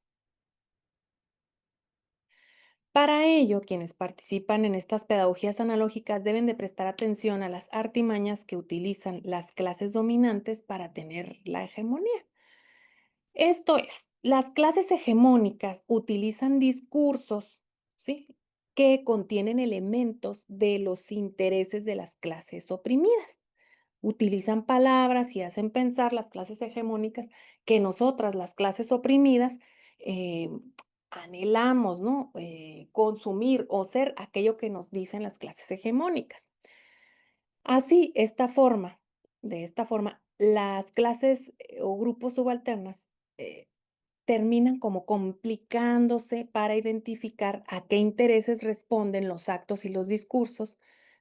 Para ello, quienes participan en estas pedagogías analógicas deben de prestar atención a las artimañas que utilizan las clases dominantes para tener la hegemonía. Esto es, las clases hegemónicas utilizan discursos, ¿sí?, que contienen elementos de los intereses de las clases oprimidas. Utilizan palabras y hacen pensar las clases hegemónicas que nosotras, las clases oprimidas, eh, anhelamos, ¿no? Consumir o ser aquello que nos dicen las clases hegemónicas. Así, de esta forma, las clases o grupos subalternas eh, terminan como complicándose para identificar a qué intereses responden los actos y los discursos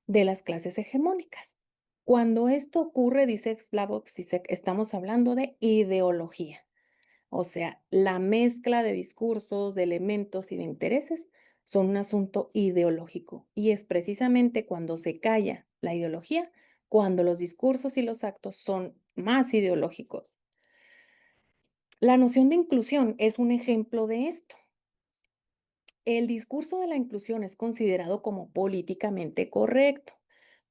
de las clases hegemónicas. Cuando esto ocurre, dice Slavoj Zizek, estamos hablando de ideología, o sea, la mezcla de discursos, de elementos y de intereses son un asunto ideológico y es precisamente cuando se calla la ideología, cuando los discursos y los actos son más ideológicos. La noción de inclusión es un ejemplo de esto. El discurso de la inclusión es considerado como políticamente correcto,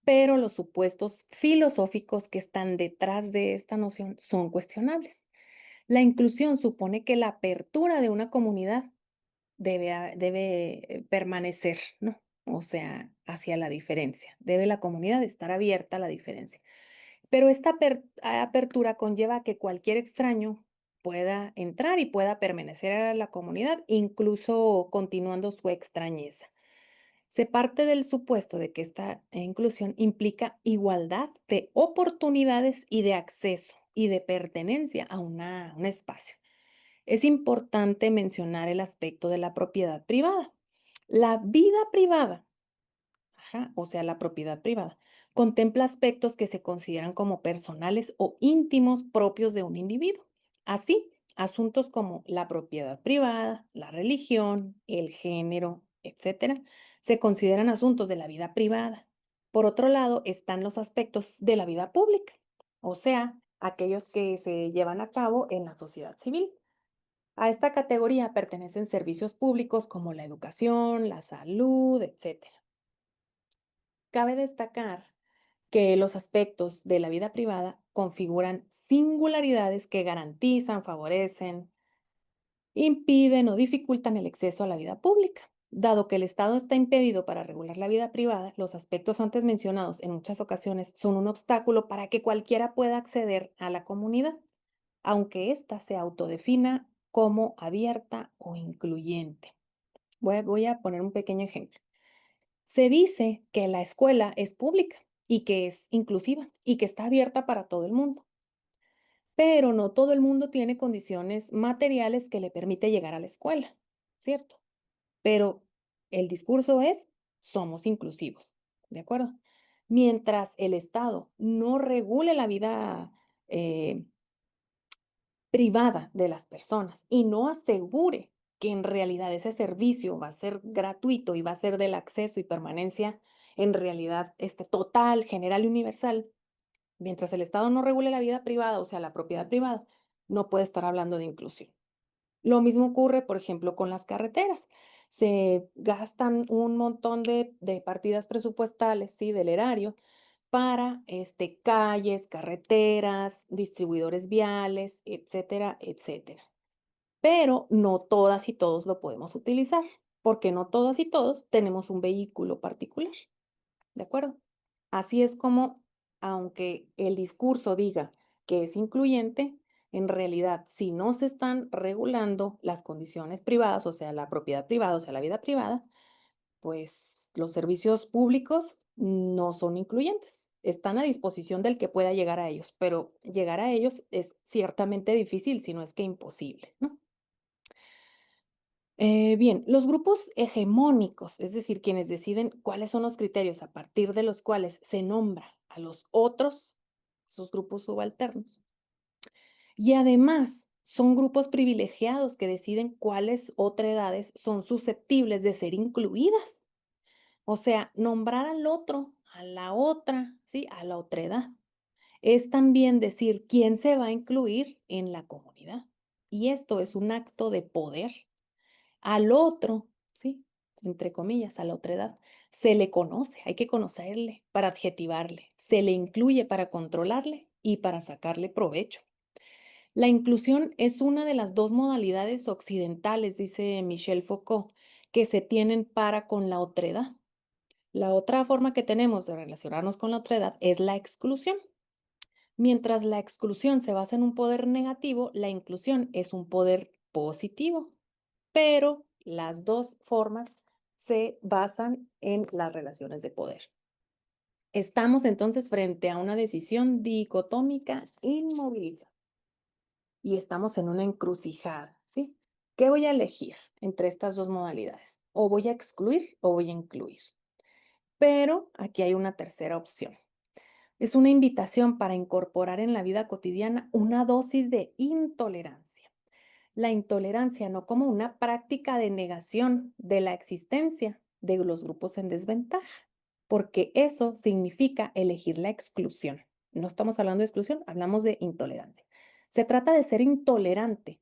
pero los supuestos filosóficos que están detrás de esta noción son cuestionables. La inclusión supone que la apertura de una comunidad debe permanecer, ¿no? O sea, hacia la diferencia. Debe la comunidad estar abierta a la diferencia. Pero esta apertura conlleva que cualquier extraño pueda entrar y pueda permanecer a la comunidad, incluso continuando su extrañeza. Se parte del supuesto de que esta inclusión implica igualdad de oportunidades y de acceso y de pertenencia a un espacio. Es importante mencionar el aspecto de la propiedad privada. La vida privada, ajá, o sea, la propiedad privada, contempla aspectos que se consideran como personales o íntimos propios de un individuo. Así, asuntos como la propiedad privada, la religión, el género, etcétera, se consideran asuntos de la vida privada. Por otro lado, están los aspectos de la vida pública, o sea, aquellos que se llevan a cabo en la sociedad civil. A esta categoría pertenecen servicios públicos como la educación, la salud, etcétera. Cabe destacar que los aspectos de la vida privada configuran singularidades que garantizan, favorecen, impiden o dificultan el acceso a la vida pública. Dado que el Estado está impedido para regular la vida privada, los aspectos antes mencionados en muchas ocasiones son un obstáculo para que cualquiera pueda acceder a la comunidad, aunque ésta se autodefina como abierta o incluyente. Voy a poner un pequeño ejemplo. Se dice que la escuela es pública y que es inclusiva y que está abierta para todo el mundo, pero no todo el mundo tiene condiciones materiales que le permite llegar a la escuela, ¿cierto? Pero el discurso es, somos inclusivos, ¿de acuerdo? Mientras el Estado no regule la vida eh, privada de las personas y no asegure que en realidad ese servicio va a ser gratuito y va a ser del acceso y permanencia en realidad total, general y universal, mientras el Estado no regule la vida privada, o sea, la propiedad privada, no puede estar hablando de inclusión. Lo mismo ocurre, por ejemplo, con las carreteras. Se gastan un montón de partidas presupuestales, ¿sí?, del erario, para calles, carreteras, distribuidores viales, etcétera, etcétera. Pero no todas y todos lo podemos utilizar. porque no todas y todos tenemos un vehículo particular, ¿de acuerdo? Así es como, aunque el discurso diga que es incluyente, en realidad, si no se están regulando las condiciones privadas, o sea, la propiedad privada, o sea, la vida privada, pues los servicios públicos no son incluyentes. Están a disposición del que pueda llegar a ellos, pero llegar a ellos es ciertamente difícil, si no es que imposible, ¿no? Bien, los grupos hegemónicos, es decir, quienes deciden cuáles son los criterios a partir de los cuales se nombra a los otros, esos grupos subalternos. Y además, son grupos privilegiados que deciden cuáles otredades son susceptibles de ser incluidas. O sea, nombrar al otro, a la otra, ¿sí? A la otredad. Es también decir quién se va a incluir en la comunidad. Y esto es un acto de poder. Al otro, ¿sí? Entre comillas, a la otredad, se le conoce, hay que conocerle para adjetivarle, se le incluye para controlarle y para sacarle provecho. La inclusión es una de las dos modalidades occidentales, dice Michel Foucault, que se tienen para con la otredad. La otra forma que tenemos de relacionarnos con la otredad es la exclusión. Mientras la exclusión se basa en un poder negativo, la inclusión es un poder positivo, pero las dos formas se basan en las relaciones de poder. Estamos entonces frente a una decisión dicotómica inmovilizada y estamos en una encrucijada, ¿sí? ¿Qué voy a elegir entre estas dos modalidades? O voy a excluir o voy a incluir. Pero aquí hay una tercera opción. Es una invitación para incorporar en la vida cotidiana una dosis de intolerancia. La intolerancia no como una práctica de negación de la existencia de los grupos en desventaja, porque eso significa elegir la exclusión. No estamos hablando de exclusión, hablamos de intolerancia. Se trata de ser intolerante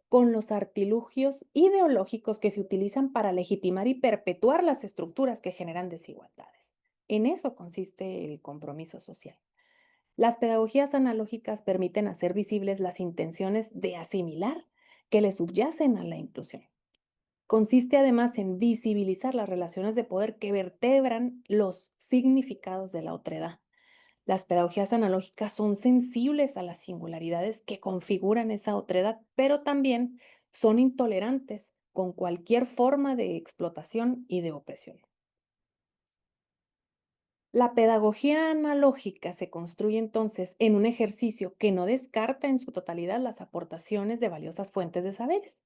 con los artilugios ideológicos que se utilizan para legitimar y perpetuar las estructuras que generan desigualdades. En eso consiste el compromiso social. Las pedagogías analógicas permiten hacer visibles las intenciones de asimilar que le subyacen a la inclusión. Consiste además en visibilizar las relaciones de poder que vertebran los significados de la otredad. Las pedagogías analógicas son sensibles a las singularidades que configuran esa otredad, pero también son intolerantes con cualquier forma de explotación y de opresión. La pedagogía analógica se construye entonces en un ejercicio que no descarta en su totalidad las aportaciones de valiosas fuentes de saberes.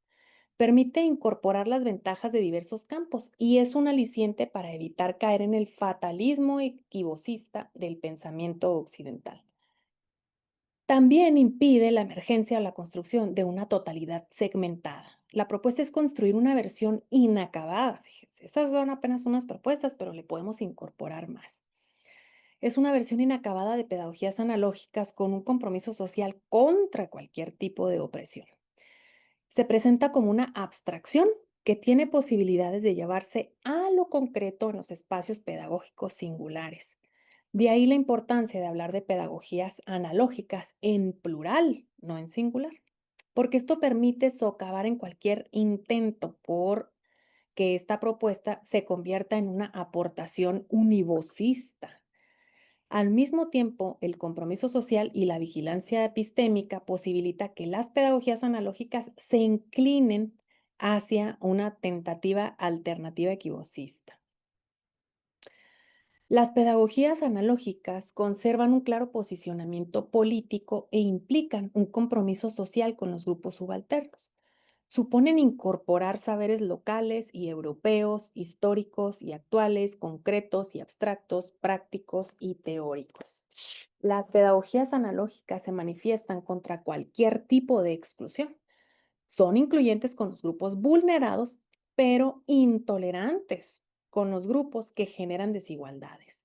Permite incorporar las ventajas de diversos campos y es un aliciente para evitar caer en el fatalismo equivocista del pensamiento occidental. También impide la emergencia o la construcción de una totalidad segmentada. La propuesta es construir una versión inacabada, fíjense. Estas son apenas unas propuestas, pero le podemos incorporar más. Es una versión inacabada de pedagogías analógicas con un compromiso social contra cualquier tipo de opresión. Se presenta como una abstracción que tiene posibilidades de llevarse a lo concreto en los espacios pedagógicos singulares. De ahí la importancia de hablar de pedagogías analógicas en plural, no en singular, porque esto permite socavar en cualquier intento por que esta propuesta se convierta en una aportación univocista. Al mismo tiempo, el compromiso social y la vigilancia epistémica posibilita que las pedagogías analógicas se inclinen hacia una tentativa alternativa equivocista. Las pedagogías analógicas conservan un claro posicionamiento político e implican un compromiso social con los grupos subalternos. Suponen incorporar saberes locales y europeos, históricos y actuales, concretos y abstractos, prácticos y teóricos. Las pedagogías analógicas se manifiestan contra cualquier tipo de exclusión. Son incluyentes con los grupos vulnerados, pero intolerantes con los grupos que generan desigualdades.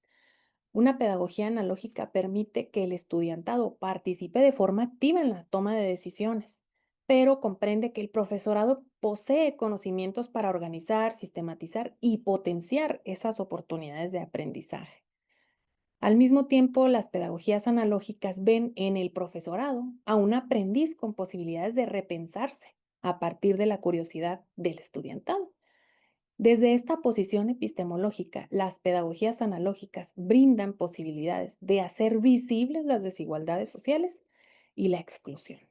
Una pedagogía analógica permite que el estudiantado participe de forma activa en la toma de decisiones, pero comprende que el profesorado posee conocimientos para organizar, sistematizar y potenciar esas oportunidades de aprendizaje. Al mismo tiempo, las pedagogías analógicas ven en el profesorado a un aprendiz con posibilidades de repensarse a partir de la curiosidad del estudiantado. Desde esta posición epistemológica, las pedagogías analógicas brindan posibilidades de hacer visibles las desigualdades sociales y la exclusión.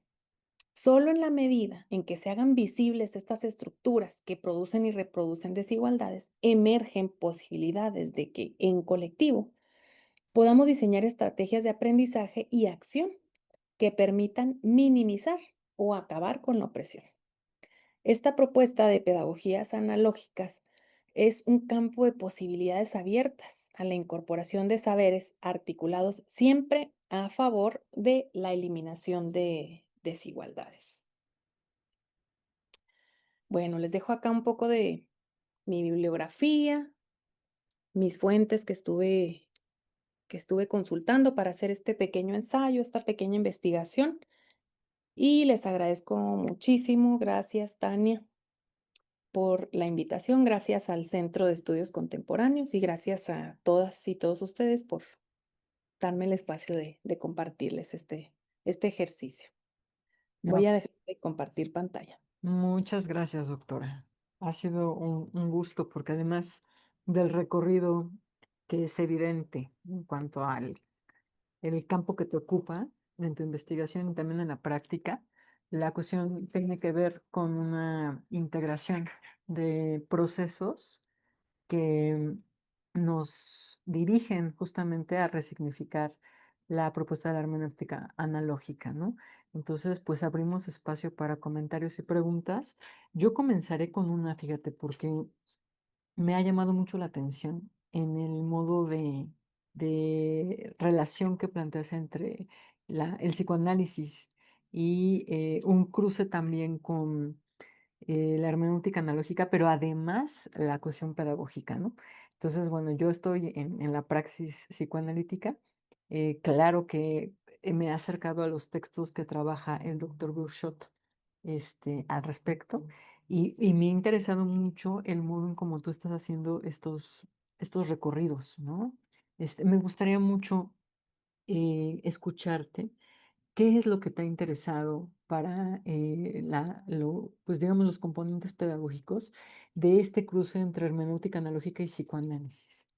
Solo en la medida en que se hagan visibles estas estructuras que producen y reproducen desigualdades, emergen posibilidades de que, en colectivo, podamos diseñar estrategias de aprendizaje y acción que permitan minimizar o acabar con la opresión. Esta propuesta de pedagogías analógicas es un campo de posibilidades abiertas a la incorporación de saberes articulados siempre a favor de la eliminación de desigualdades. Bueno, les dejo acá un poco de mi bibliografía, mis fuentes que estuve consultando para hacer este pequeño ensayo, esta pequeña investigación. Y les agradezco muchísimo. Gracias, Tania, por la invitación. Gracias al Centro de Estudios Contemporáneos y gracias a todas y todos ustedes por darme el espacio de compartirles este ejercicio. Voy No, a dejar de compartir pantalla. muchas gracias, doctora. Ha sido un gusto porque además del recorrido que es evidente en cuanto al el campo que te ocupa en tu investigación y también en la práctica, la cuestión tiene que ver con una integración de procesos que nos dirigen justamente a resignificar la propuesta de la hermenéutica analógica, ¿no? Entonces, pues abrimos espacio para comentarios y preguntas. Yo comenzaré con una, fíjate, porque me ha llamado mucho la atención en el modo de relación que planteas entre el psicoanálisis y un cruce también con la hermenéutica analógica, pero además la cuestión pedagógica, ¿no? Entonces, bueno, yo estoy en la praxis psicoanalítica. Claro que me he acercado a los textos que trabaja el doctor Burchot al respecto y me ha interesado mucho el modo en cómo tú estás haciendo estos recorridos, ¿no? Me gustaría mucho escucharte. ¿Qué es lo que te ha interesado para pues digamos, los componentes pedagógicos de este cruce entre hermenéutica analógica y psicoanálisis?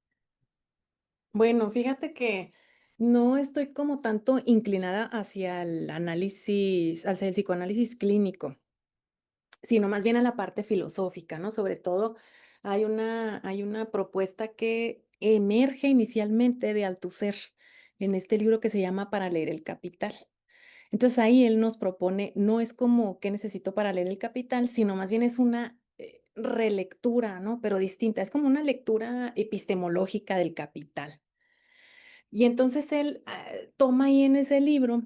Bueno, fíjate que no estoy como tanto inclinada hacia el análisis, hacia el psicoanálisis clínico, sino más bien a la parte filosófica, ¿no? Sobre todo hay una propuesta que emerge inicialmente de Althusser en este libro que se llama Para leer el Capital. Entonces ahí él nos propone, no es como qué necesito para leer el Capital, sino más bien es una relectura, ¿no? Pero distinta, es como una lectura epistemológica del Capital. Y entonces él toma ahí en ese libro,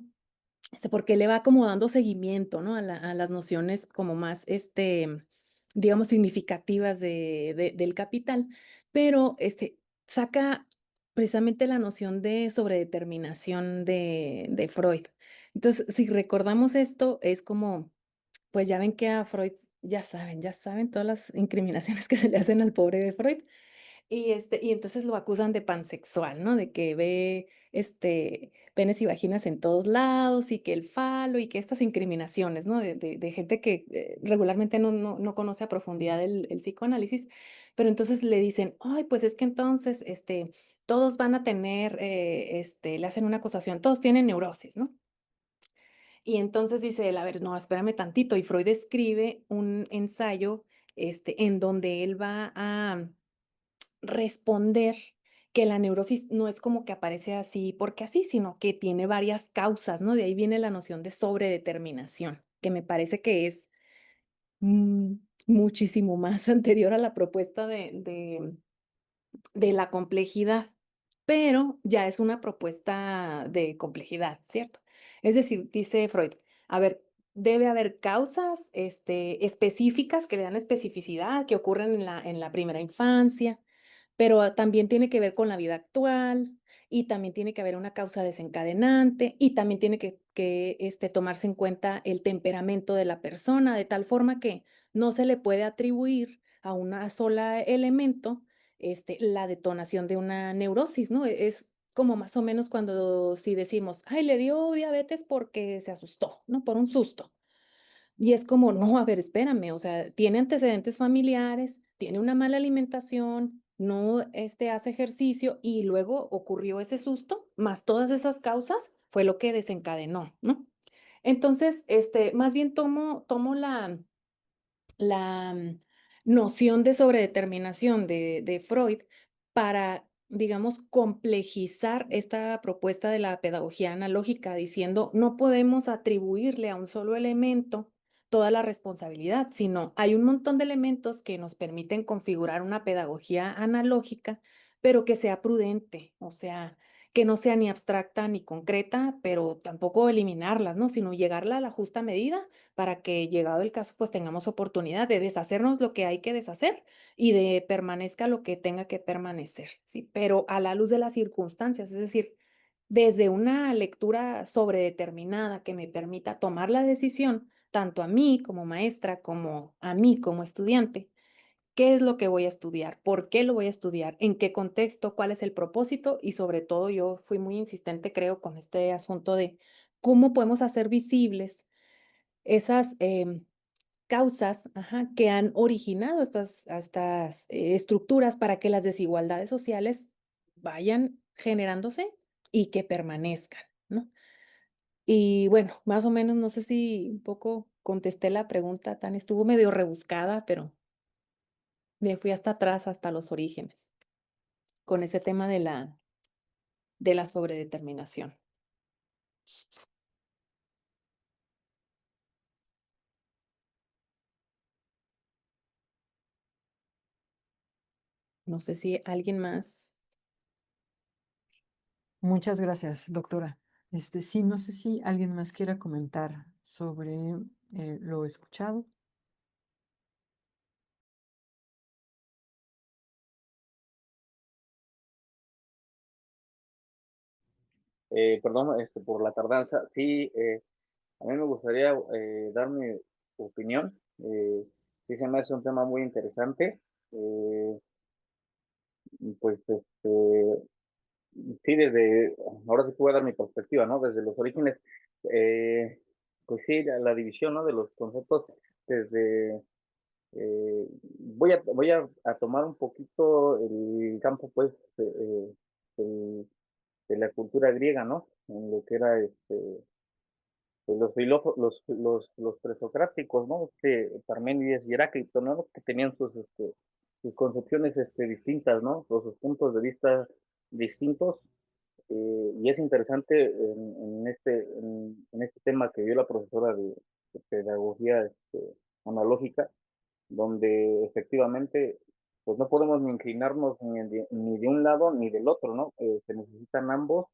porque le va como dando seguimiento, ¿no? A las nociones como más, digamos, significativas del capital, pero saca precisamente la noción de sobredeterminación de Freud. Entonces, si recordamos esto, es como, pues ya ven que a Freud, ya saben todas las incriminaciones que se le hacen al pobre de Freud. Y entonces lo acusan de pansexual, ¿no? De que ve, penes y vaginas en todos lados y que el falo y que estas incriminaciones, ¿no? De gente que regularmente no conoce a profundidad el psicoanálisis, pero entonces le dicen, ay, pues es que entonces, todos van a tener, le hacen una acusación, todos tienen neurosis, ¿no? Y entonces dice él, a ver, no, espérame tantito, y Freud escribe un ensayo, en donde él va a responder que la neurosis no es como que aparece así porque así, sino que tiene varias causas, ¿no? De ahí viene la noción de sobredeterminación, que me parece que es mm, muchísimo más anterior a la propuesta de la complejidad, pero ya es una propuesta de complejidad, ¿cierto? Es decir, dice Freud, a ver, debe haber causas específicas que le dan especificidad, que ocurren en la primera infancia, pero también tiene que ver con la vida actual y también tiene que haber una causa desencadenante y también tiene que tomarse en cuenta el temperamento de la persona, de tal forma que no se le puede atribuir a una sola elemento la detonación de una neurosis, ¿no? Es como más o menos cuando si decimos, ay, le dio diabetes porque se asustó, ¿no? Por un susto. Y es como, no, a ver, espérame, o sea, tiene antecedentes familiares, tiene una mala alimentación, no hace ejercicio y luego ocurrió ese susto, más todas esas causas, fue lo que desencadenó, ¿no? Entonces, más bien tomo la noción de sobredeterminación de Freud para, digamos, complejizar esta propuesta de la pedagogía analógica, diciendo, no podemos atribuirle a un solo elemento toda la responsabilidad, sino hay un montón de elementos que nos permiten configurar una pedagogía analógica, pero que sea prudente, o sea, que no sea ni abstracta ni concreta, pero tampoco eliminarlas, ¿no? Sino llegarla a la justa medida para que llegado el caso, pues tengamos oportunidad de deshacernos lo que hay que deshacer y de permanezca lo que tenga que permanecer, ¿sí? Pero a la luz de las circunstancias, es decir, desde una lectura sobredeterminada que me permita tomar la decisión, tanto a mí como maestra, como a mí como estudiante, qué es lo que voy a estudiar, por qué lo voy a estudiar, en qué contexto, cuál es el propósito y sobre todo yo fui muy insistente, creo, con este asunto de cómo podemos hacer visibles esas causas, ajá, que han originado estas estructuras para que las desigualdades sociales vayan generándose y que permanezcan, ¿no? Y bueno, más o menos, no sé si un poco contesté la pregunta, Tan estuvo medio rebuscada, pero me fui hasta atrás, hasta los orígenes, con ese tema de la sobredeterminación. No sé si alguien más. Muchas gracias, doctora. Sí, no sé si alguien más quiera comentar sobre lo escuchado. Perdón, por la tardanza. Sí, a mí me gustaría dar mi opinión. Sí, se me hace un tema muy interesante. Eh, y pues, sí, ahora sí puedo dar mi perspectiva, ¿no? Desde los orígenes, eh, pues sí, la división, ¿no? De los conceptos desde, voy a tomar un poquito el campo, pues, del- de la cultura griega, ¿no? En lo que era los filósofos, los presocráticos, ¿no? Parménides y Heráclito, ¿no? Que tenían sus concepciones distintas, ¿no? Sus puntos de vista distintos. Y es interesante en este tema que dio la profesora de pedagogía analógica, donde efectivamente pues no podemos ni inclinarnos ni de un lado ni del otro, ¿no? Se necesitan ambos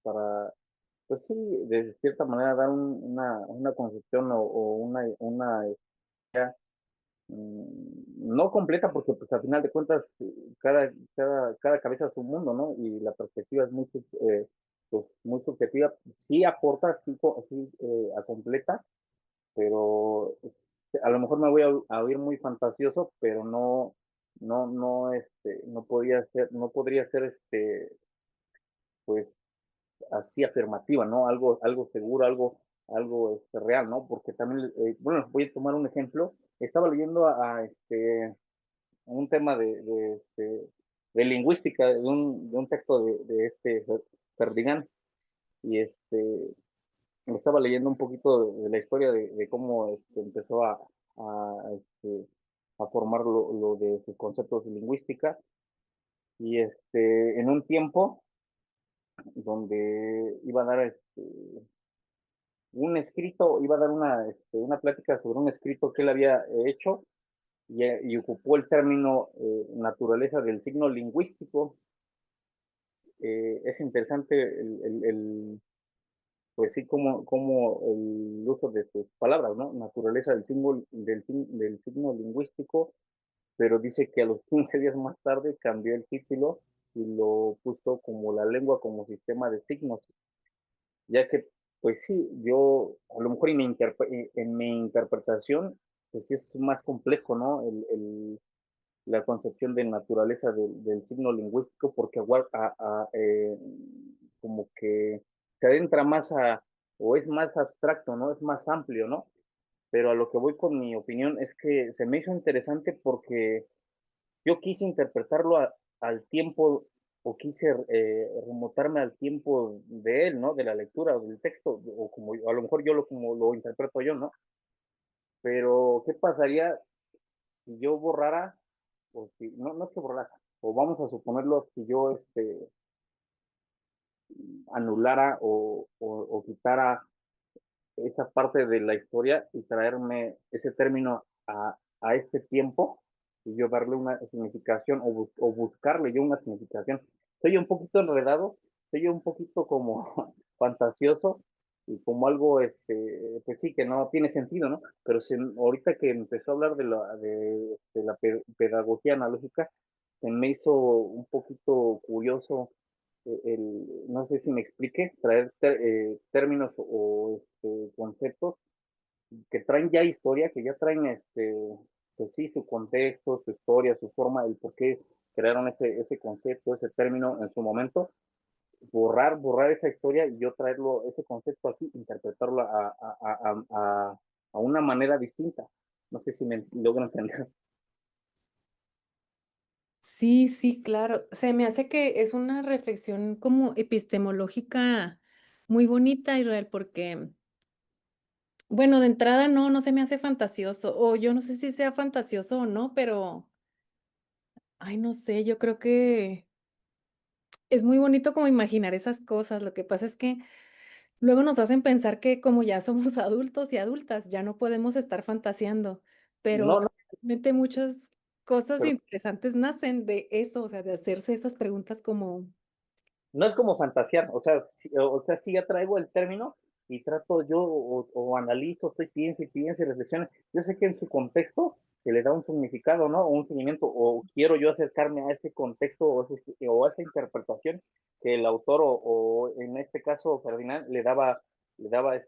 para, pues sí, de cierta manera dar una concepción o una no completa, porque pues al final de cuentas cada cabeza es un mundo, ¿no? Y la perspectiva es pues, muy subjetiva. Sí aporta, sí, a completa, pero a lo mejor me voy a oír muy fantasioso, pero no podría ser, pues, así afirmativa, ¿no? Algo seguro, algo real, ¿no? Porque también, bueno, voy a tomar un ejemplo. Estaba leyendo un tema de lingüística, de un texto de Ferdinand, y estaba leyendo un poquito de la historia de cómo empezó a, a formar lo de sus conceptos de lingüística, y en un tiempo donde iba a dar iba a dar una plática sobre un escrito que él había hecho, y ocupó el término naturaleza del signo lingüístico. Es interesante pues sí, como el uso de sus palabras, ¿no? Naturaleza del signo lingüístico, pero dice que a los 15 días más tarde cambió el título y lo puso como la lengua como sistema de signos, ya que, pues sí, yo, a lo mejor en mi interpretación, pues sí es más complejo, ¿no? La concepción de naturaleza del signo lingüístico, porque como que se adentra más o es más abstracto, ¿no? Es más amplio, ¿no? Pero a lo que voy con mi opinión es que se me hizo interesante porque yo quise interpretarlo al tiempo, o quise remontarme al tiempo de él, ¿no? De la lectura o del texto, o como a lo mejor como lo interpreto yo, ¿no? Pero, ¿qué pasaría si yo borrara, o si, no, no es que borrara, o vamos a suponerlo, si yo anulara o quitara esa parte de la historia y traerme ese término a este tiempo y yo darle una significación o buscarle yo una significación? Soy un poquito enredado, soy un poquito como fantasioso y como algo, pues sí, que no tiene sentido, ¿no? Pero ahorita que empezó a hablar de la pedagogía analógica, se me hizo un poquito curioso, no sé si me explique, traer términos o conceptos que traen ya historia, que ya traen, pues sí, su contexto, su historia, su forma, el por qué crearon ese concepto, ese término en su momento, borrar esa historia y yo traerlo, ese concepto aquí, interpretarlo a una manera distinta. No sé si me logro entender. Sí, sí, claro. Se me hace que es una reflexión como epistemológica muy bonita, Israel, porque, bueno, de entrada no se me hace fantasioso, o yo no sé si sea fantasioso o no, pero, ay, no sé, yo creo que es muy bonito como imaginar esas cosas. Lo que pasa es que luego nos hacen pensar que como ya somos adultos y adultas, ya no podemos estar fantaseando, pero No, no, realmente muchas cosas pero interesantes nacen de eso, o sea, de hacerse esas preguntas como no es como fantasear, o sea, sí ya traigo el término y trato yo o analizo, estoy pienso y pienso y reflexiones. Yo sé que en su contexto se le da un significado, ¿no? O un seguimiento, o quiero yo acercarme a ese contexto o a esa interpretación que el autor o en este caso Ferdinand le daba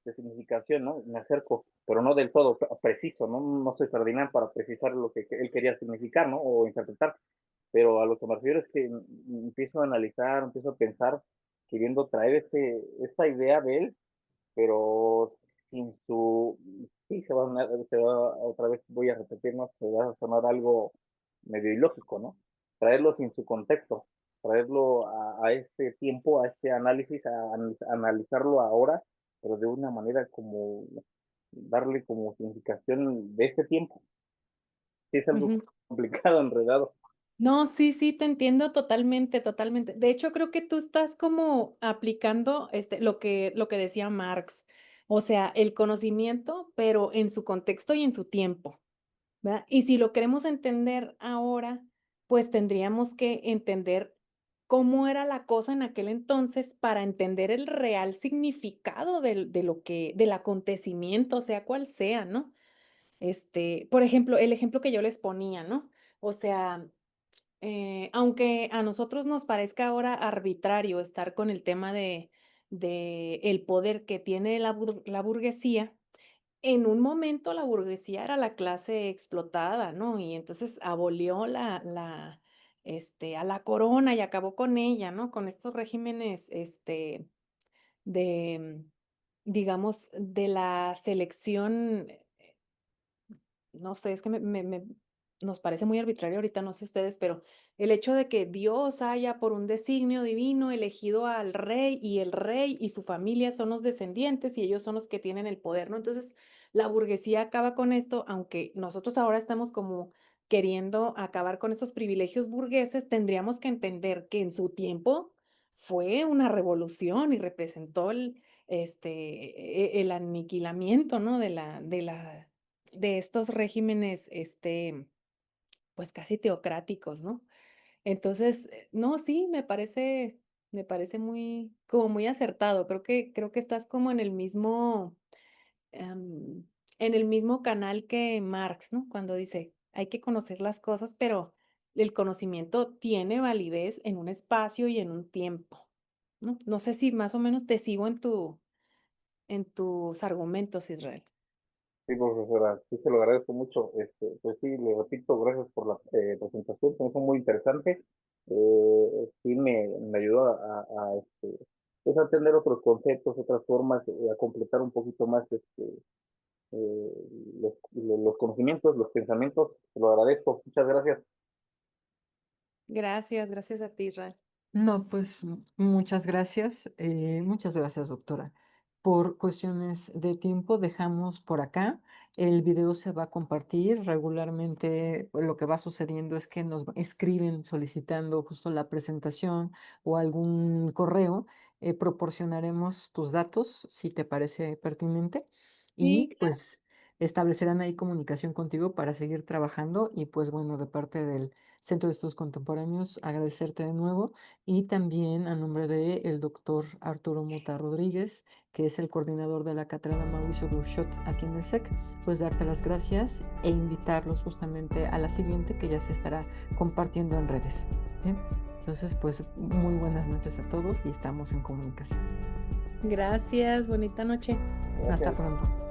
significación, ¿no? Me acerco, pero no del todo preciso, ¿no? No soy Ferdinand para precisar lo que él quería significar, ¿no? O interpretar, pero a lo que me refiero es que empiezo a analizar, empiezo a pensar, queriendo traer esta idea de él, pero sin su, sí, otra vez voy a repetirnos, se va a sonar algo medio ilógico, ¿no? Traerlo sin su contexto, traerlo a este tiempo, a este análisis, a analizarlo ahora, pero de una manera como darle como significación de este tiempo. Sí, es algo ujú. complicado, enredado. No, sí, sí, te entiendo totalmente, totalmente. De hecho, creo que tú estás como aplicando lo que decía Marx, o sea, el conocimiento, pero en su contexto y en su tiempo, ¿verdad? Y si lo queremos entender ahora, pues tendríamos que entender cómo era la cosa en aquel entonces para entender el real significado del acontecimiento, sea cual sea, ¿no? Por ejemplo, el ejemplo que yo les ponía, ¿no? O sea, aunque a nosotros nos parezca ahora arbitrario estar con el tema de el poder que tiene la burguesía, en un momento la burguesía era la clase explotada, ¿no? Y entonces abolió a la corona y acabó con ella, ¿no? Con estos regímenes, de, digamos, de la selección, no sé, es que nos parece muy arbitrario ahorita, no sé ustedes, pero el hecho de que Dios haya por un designio divino elegido al rey y el rey y su familia son los descendientes y ellos son los que tienen el poder, ¿no? Entonces, la burguesía acaba con esto, aunque nosotros ahora estamos como queriendo acabar con esos privilegios burgueses, tendríamos que entender que en su tiempo fue una revolución y representó el aniquilamiento, ¿no? De estos regímenes, pues casi teocráticos, ¿no? Entonces, no, sí, me parece como muy acertado. Creo que estás como em, en el mismo canal que Marx, ¿no? Cuando dice, hay que conocer las cosas, pero el conocimiento tiene validez en un espacio y en un tiempo, ¿no? No sé si más o menos te sigo en tus argumentos, Israel. Sí, profesora, sí se lo agradezco mucho. Pues sí, le repito, gracias por la presentación, se me fue muy interesante. Sí me ayudó pues a entender otros conceptos, otras formas, a completar un poquito más los conocimientos, los pensamientos. Se lo agradezco. Muchas gracias. Gracias, gracias a ti, Israel. No, pues muchas gracias, doctora. Por cuestiones de tiempo dejamos por acá. El video se va a compartir regularmente. Pues, lo que va sucediendo es que nos escriben solicitando justo la presentación o algún correo. Proporcionaremos tus datos si te parece pertinente Sí, y pues establecerán ahí comunicación contigo para seguir trabajando y pues bueno, de parte del Centro de Estudios Contemporáneos, agradecerte de nuevo y también a nombre de el doctor Arturo Mota Rodríguez, que es el coordinador de la cátedra Mauricio Bouchot aquí en el SEC, pues darte las gracias e invitarlos justamente a la siguiente que ya se estará compartiendo en redes. Bien, entonces pues muy buenas noches a todos y estamos en comunicación. gracias, bonita noche. Hasta Gracias. pronto.